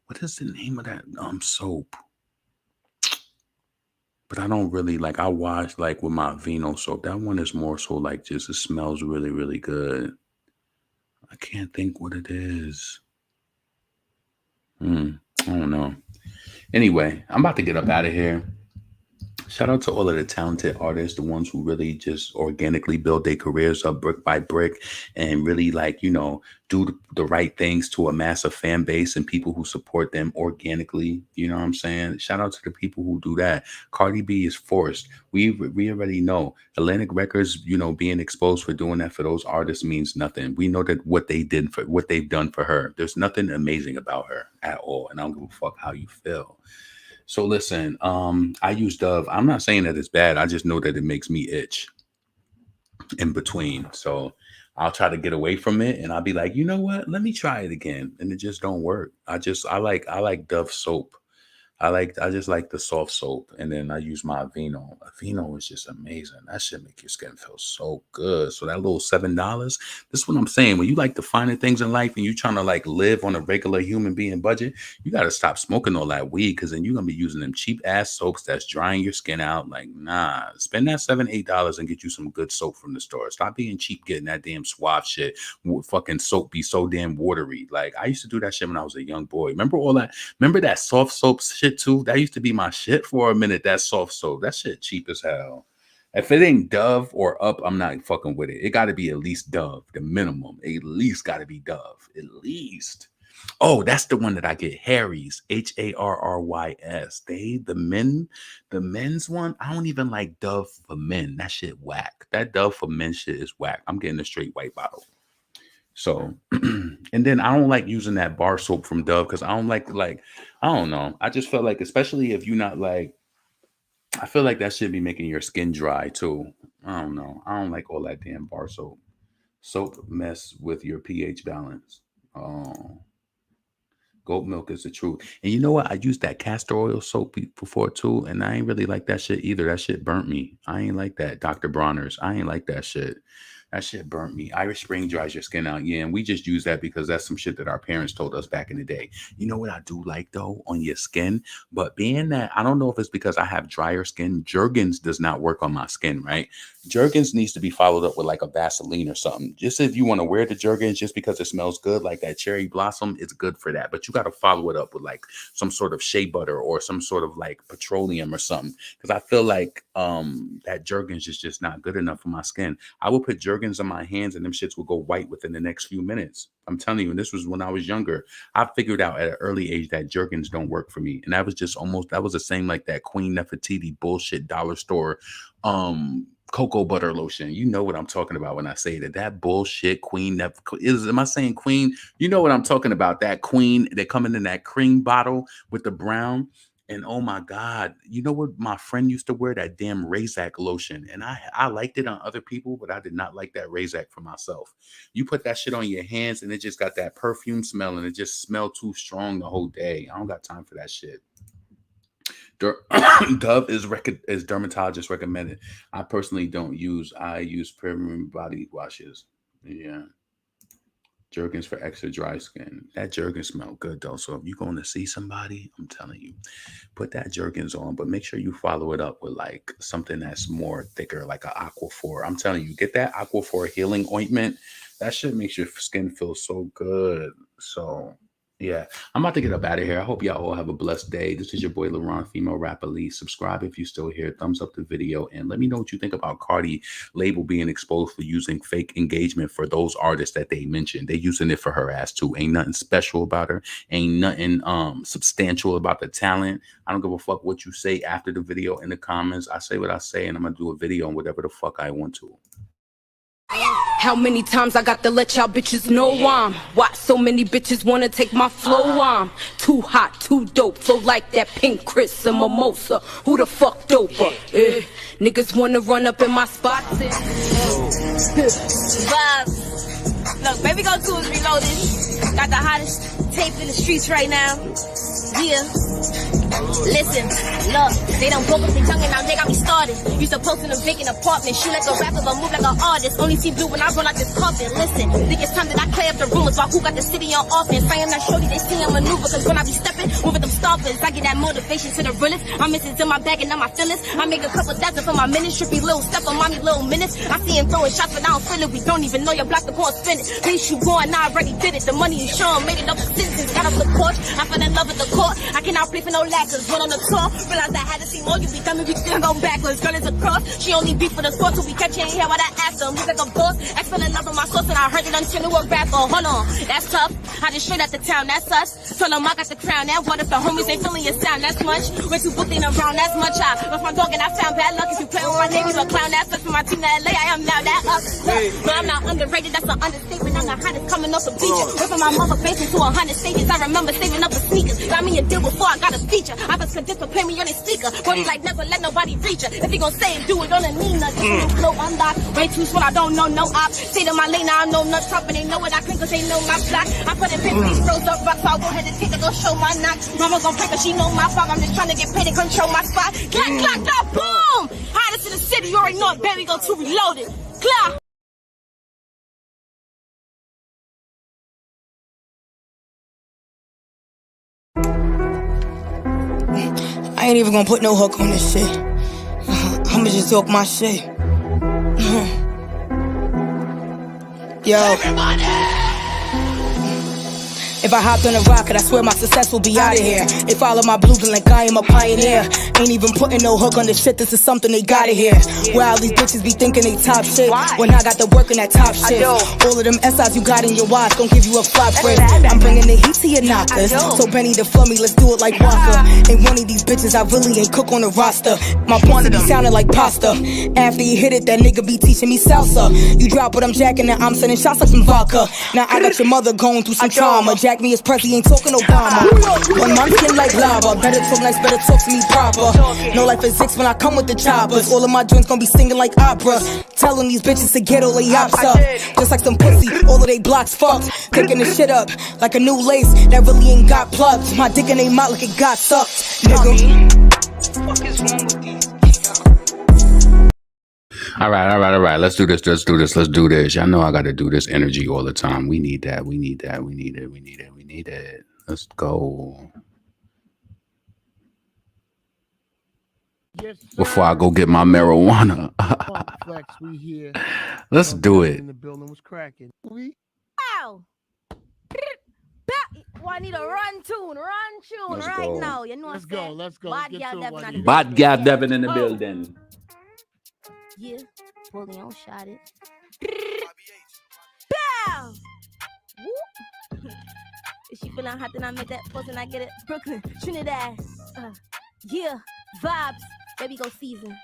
What is the name of that soap? But I don't really like I wash like with my Vino soap. That one is more so like just it smells really, really good. I can't think what it is. I don't know. Anyway, I'm about to get up out of here. Shout out to all of the talented artists, the ones who really just organically build their careers up brick by brick and really like, do the right things to amass a fan base and people who support them organically. You know what I'm saying? Shout out to the people who do that. Cardi B is forced. We already know Atlantic Records, being exposed for doing that for those artists means nothing. We know that what they've done for her. There's nothing amazing about her at all. And I don't give a fuck how you feel. So listen, I use Dove. I'm not saying that it's bad. I just know that it makes me itch in between. So I'll try to get away from it and I'll be like, you know what? Let me try it again. And it just don't work. I like Dove soap. I just like the soft soap, and then I use my Aveeno. Aveeno is just amazing. That shit make your skin feel so good. So that little $7, this is what I'm saying. When you like the finer things in life and you trying to like live on a regular human being budget, you got to stop smoking all that weed, because then you're gonna be using them cheap ass soaps that's drying your skin out. Like, nah, spend that $7, $8 and get you some good soap from the store. Stop being cheap getting that damn Suave shit. Fucking soap be so damn watery. Like, I used to do that shit when I was a young boy. Remember that soft soap shit too? That used to be my shit for a minute. That soft soap. That shit cheap as hell. If it ain't Dove or Up, I'm not fucking with it. It got to be at least Dove. The minimum. At least got to be Dove. At least. Oh, that's the one that I get. Harry's. Harrys. The men's one. I don't even like Dove for men. That shit whack. That Dove for men shit is whack. I'm getting a straight white bottle. So, and then I don't like using that bar soap from Dove because I don't like, I don't know. I just felt like, especially if you're not like, I feel like that should be making your skin dry too. I don't know. I don't like all that damn bar soap. Soap mess with your pH balance. Oh, goat milk is the truth. And you know what? I used that castor oil soap before too, and I ain't really like that shit either. That shit burnt me. I ain't like that. Dr. Bronner's. I ain't like that shit. That shit burnt me. Irish Spring dries your skin out. Yeah, and we just use that because that's some shit that our parents told us back in the day. You know what I do like, though, on your skin? But being that, I don't know if it's because I have drier skin. Jergens does not work on my skin, right? Jergens needs to be followed up with like a Vaseline or something. Just if you want to wear the Jergens just because it smells good, like that cherry blossom, it's good for that. But you got to follow it up with like some sort of shea butter or some sort of like petroleum or something. Because I feel like that Jergens is just not good enough for my skin. I will put Jergens on my hands and them shits will go white within the next few minutes. I'm telling you, and this was when I was younger. I figured out at an early age that Jergens don't work for me. And that was the same like that Queen Nefertiti bullshit dollar store cocoa butter lotion. You know what I'm talking about when I say that. That bullshit Queen am I saying Queen? You know what I'm talking about. That Queen, they coming in that cream bottle with the brown. And oh my God, you know what? My friend used to wear that damn Razak lotion. And I liked it on other people, but I did not like that Razak for myself. You put that shit on your hands and it just got that perfume smell and it just smelled too strong the whole day. I don't got time for that shit. Dove is dermatologist recommended. I personally don't use. I use premium body washes. Yeah. Jergens for extra dry skin. That Jergens smell good though. So if you're going to see somebody, I'm telling you, put that Jergens on, but make sure you follow it up with like something that's more thicker, like an Aquaphor. I'm telling you, get that Aquaphor healing ointment. That shit makes your skin feel so good. So Yeah, I'm about to get up out of here. I hope y'all all have a blessed day. This is your boy LaRon, female rapper Lee. Subscribe if you're still here. Thumbs up the video. And let me know what you think about Cardi label being exposed for using fake engagement for those artists that they mentioned. They're using it for her ass too. Ain't nothing special about her. Ain't nothing substantial about the talent. I don't give a fuck what you say after the video in the comments. I say what I say, and I'm going to do a video on whatever the fuck I want to. How many times I got to let y'all bitches know I'm why so many bitches wanna take my flow? I'm too hot, too dope, flow like that pink Chris and mimosa. Who the fuck doper? Niggas wanna run up in my spots. Vibes. Look, baby go 2 is reloaded. Got the hottest tape in the streets right now. Yeah. Listen, look, they don't broke up their tongue and now they got me started. Used to post in a vacant apartment, shoot like a rapper but move like an artist. Only see blue when I roll out this coffin. Listen, think it's time that I clear up the rumors about who got the city on offense. I am not shorty, they see I'm maneuver, cause when I be stepping, moving them stoppers, I get that motivation to the realest. I'm missing in my bag and not my feelings. I make a couple thousand for my minutes, trippy little step on mommy little minutes. I see him throwing shots but I don't feel it. We don't even know your block the corn spin it. Please you going, I already did it. The money you show made it up for citizens. Got up the porch, I fell in love with the court. I cannot play for no lackers. Went on the tour, realized I had to see more. You be dumb if you still go backwards. Girl is a cross. She only beat for the sport till we catch you in here while I ask them. He's like a boss. I fell in love with my sauce and I heard it until it was rapper. Hold on, that's tough. I just straight out the town, that's us. Told them I got the crown. That what if the homies ain't feeling your sound? That's much. We're too booking around, that's much. I left my dog and I found bad luck. If you play with my name, you a clown. That's us for my team to LA. I am now that up. But I'm not underrated, that's an understatement. I'm the hottest coming off the beach. Went from my mother basement to 100 stages. I remember saving up the sneakers. Got me a deal before I got a feature. I was convinced to play me on his speaker. Body like never let nobody reach her. If he gon' say it, do it on a Nina. Flow unlocked. Way too small, I don't know no op. Stay to my lane, I don't know nuts top. And they know what I think cause they know my block. I put in paper, these froze up rocks. So I'll go ahead and take it, go show my knock. Mama gon' pray cause she know my fog. I'm just trying to get paid and control my spot. Clack, clack, clack, boom! Hottest in the city, you already know it, baby. Go 2 reloaded. Clap. I ain't even gonna put no hook on this shit. I'ma just talk my shit. Yo. If I hopped on a rocket, I swear my success will be out of here. They follow my blueprint like I am a pioneer. Ain't even putting no hook on this shit, this is something they gotta hear. Where all these bitches be thinking they top shit, when I got the work in that top shit. All of them SIs you got in your watch don't give you a flop friend. I'm bringing the heat to your knockers. So Benny the flummy, let's do it like Waka. Ain't one of these bitches I really ain't cook on the roster. My pussy be sounding like pasta. After you hit it, that nigga be teaching me salsa. You drop what I'm jacking and I'm sending shots like some vodka. Now I got your mother going through some trauma. Jack me as Prezi, ain't talking Obama. When my skin like lava, better talk nice, better talk to me proper. No life physics when I come with the choppers. All of my joints gon' be singing like opera. Telling these bitches to get all they ops up. Just like some pussy, all of they blocks fucked. Taking the shit up like a new lace that really ain't got plugs. My dick in they mouth like it got sucked, nigga. What the fuck is wrong with these? All right. Let's do this. Y'all know I got to do this energy all the time. We need that. We need it. Let's go. Yes, before I go get my marijuana. Flex, we here. Let's do it. In the building was cracking. Wow. Well, I need a run tune Let's right go. now. You know what I'm saying? Let's go. Bad Get girl to it, Devin Juanita. at the Bad building. guy Devin in the building. Yeah. Bully on shot it. Bow. Whoop. Is she feeling hot? Then I make that post and I get it. Brooklyn, Trinidad. Yeah. Vibes. Baby go season.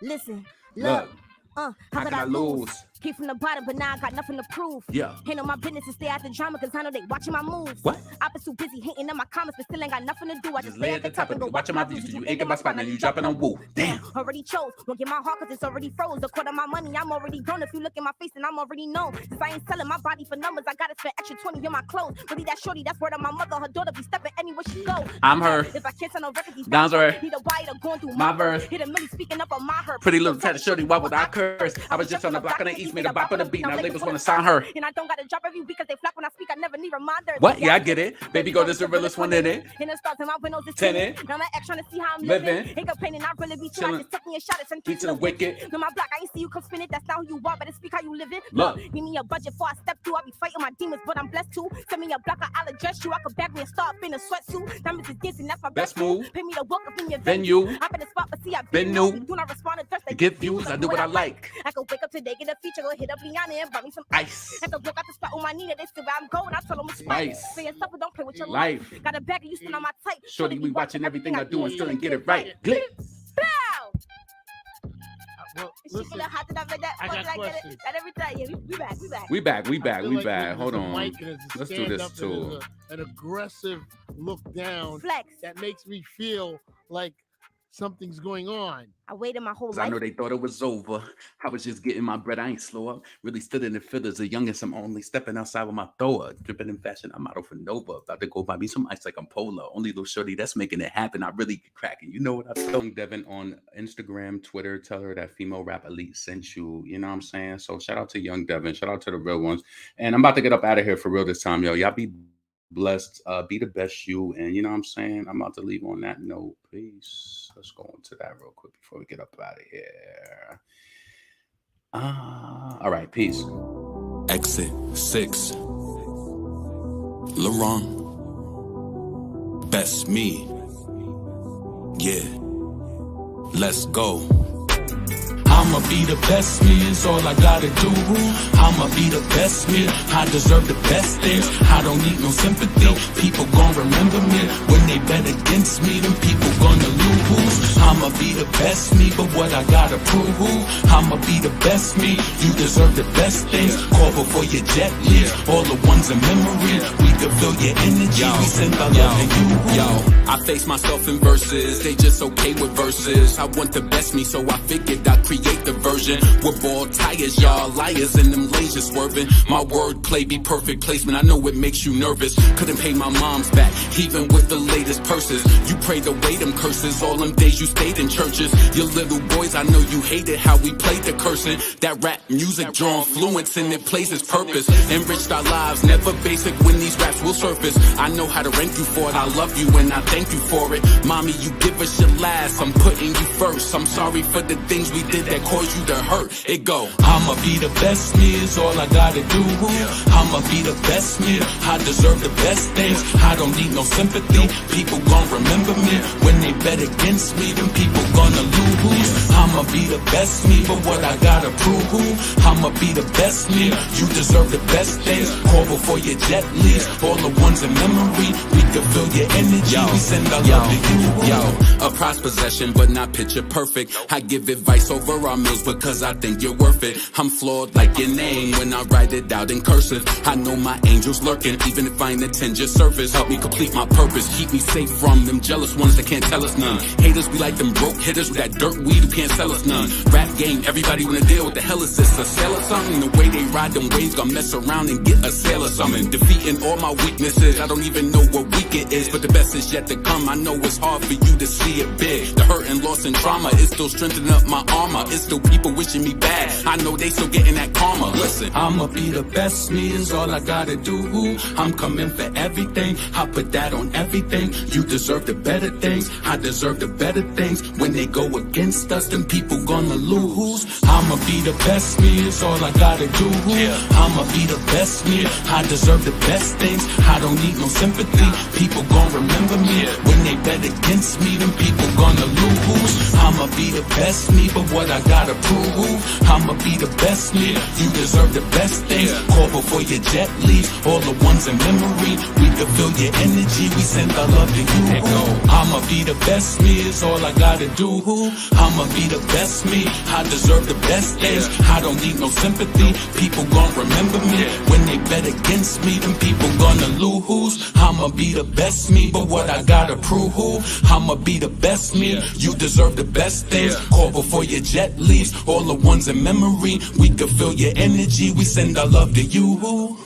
Listen. Look. How could I lose? Came from the bottom, but now I got nothing to prove. Yeah. Ain't on my business to stay out the drama, cause I know they watching my moves. What? I've been too busy hating on my comments, but still ain't got nothing to do. I Just lay at the top and go watching my views, cause you ain't get my spot, now you dropping on woo. Damn. Already chose, won't get my heart cause it's already froze. The quarter of my money, I'm already grown. If you look in my face, then I'm already known. Since I ain't selling my body for numbers, I gotta spend extra 20 on my clothes. Really that shorty, that's word of my mother. Her daughter be stepping anywhere she go. I'm her. If I can't sell no records, these Down's her. need a writer going through My verse. Hit a milli speaking up on my her. Pretty little tatted shorty, why would I curse? I was just on the block and I easy beat, made a bop on the beat. Now labels wanna sign her. And I don't gotta drop every week cause they flap when I speak. I never need reminders. What? Yeah, I get it. Baby girl, this the realest one in it. And it starts in my windows is Tenant. Now my ex trying to see how I'm Living. living. Ain't complaining, I really be chill. I Chillin'. just took me a shot at some Beat to the wicked. No, my block, I ain't see you come spin it. That's not who you are, better speak how you living. Look. Give me a budget before I step through. I be fighting my demons, but I'm blessed too. Send me a block, I'll address you. I could bag me and start up in a sweatsuit. Diamonds is dancing, that's my best move. Pay me to walk up in your Venue. I'm in the spot, but see, I've Been new. Do not respond to thirst. To get views, I do what I like. I could wake up today, get a feature, go hit up Rihanna and buy me some Ice. I could look out the spot on my knee, they still where I'm going. I told them it's spice. Spice. Say yourself, but don't play with your Life. Got a bag, and you still on my type. Shorty, we watching everything I do and still ain't get it right. Glitz. Pow! Well, She listen, get hot enough like that. I got Like questions. that every time. Yeah, we back. We I feel like back. Hold there's a on. mic and there's a Let's do stand this up and too. there's an aggressive look down Flex. that makes me feel like something's going on. I waited my whole 'Cause I life. know they thought it was over. I was just getting my bread. I ain't slow up. Really stood in the field as a youngest. I'm only stepping outside with my thrower. Dripping in fashion. I'm model for Nova. About to go buy me some ice like I'm Polar. Only little shorty that's making it happen. I really get cracking. You know what I told Devin on Instagram, Twitter. Tell her that Female Rap Elite sent you. You know what I'm saying? So shout out to Young Devin. Shout out to the real ones. And I'm about to get up out of here for real this time, yo. Y'all be blessed. Be the best you. And you know what I'm saying? I'm about to leave on that note. Peace. Let's go into that real quick before we get up out of here. All right, peace. Exit 6. Laurent. Best me. Yeah. Let's go. I'ma be the best me, is all I gotta do. I'ma be the best me, I deserve the best things. I don't need no sympathy. People gon' remember me when they bet against me. Them people gonna lose. I'ma be the best me, but what I gotta prove? I'ma be the best me. You deserve the best things. Call before your jet leaves. All the ones in memory. We can feel your energy. We send our love to you. Yo, I face myself in verses. They just okay with verses. I want the best me, so I figured I'd create the version. With ball tires, y'all liars, and them lanes just swerving. My wordplay be perfect placement. I know it makes you nervous. Couldn't pay my mom's back, even with the latest purses. You prayed away them curses. All them days you stayed in churches. Your little boys, I know you hated how we played the cursing. That rap music drawn fluence and it plays its purpose. Enriched our lives, never basic when these raps will surface. I know how to rank you for it. I love you and I thank you for it. Mommy, you give us your last. I'm putting you first. I'm sorry for the things we did that caused you to hurt. It go. I'ma be the best me, is all I gotta do. I'ma be the best me. I deserve the best things. I don't need no sympathy. People gon' remember me when they bet against me. Them people gonna lose. I'ma be the best me, but what I gotta prove? I'ma be the best me. You deserve the best things. Call before your jet leaves. All the ones in memory. We can feel your energy. We send our love to you. Yo, a prized possession, but not picture perfect. I give advice over our meals because I think you're worth it. I'm flawed like your name when I write it out in cursive. I know my angel's lurking, even if I ain't attend your service. Help me complete my purpose. Keep me safe from them jealous ones that can't tell us none. Haters be like them broke hitters with that dirt weed who can't sell us none. Rap game, everybody wanna deal. What the hell is this? A sale or something? The way they ride them waves, gonna mess around and get a sale or something. Defeating all my weaknesses. I don't even know what week it is, but the best is yet to come. I know it's hard for you to see it big. The hurt and loss and trauma is still strengthening up my armor. It's still people wishing me bad. I know they still getting that karma. Listen, I'ma be the best me, is all I gotta do. I'm coming for everything. I put that on everything. You deserve the better things. I deserve the better things. When they go against us, then people gonna lose. I'ma be the best me, is all I gotta do. I'ma be the best me. I deserve the best things. I don't need no sympathy. People gon' remember me when they bet against me. Then people gonna lose. I'ma be the best me, but what I gotta prove? I'ma be the best me. You deserve the best things. Call before your jet leaves. All the ones in memory. We can feel your energy. We send our love to you. I'ma be the best me, is all I gotta do. I'ma be the best me. I deserve the best things. I don't need no sympathy. People gon' remember me when they bet against me. Then people gonna lose. I'ma be the best me, but what I gotta prove? I'ma be the best me. You deserve the best things. Call before your jet leaves. All the ones in memory. We can feel your energy. We send our love to you.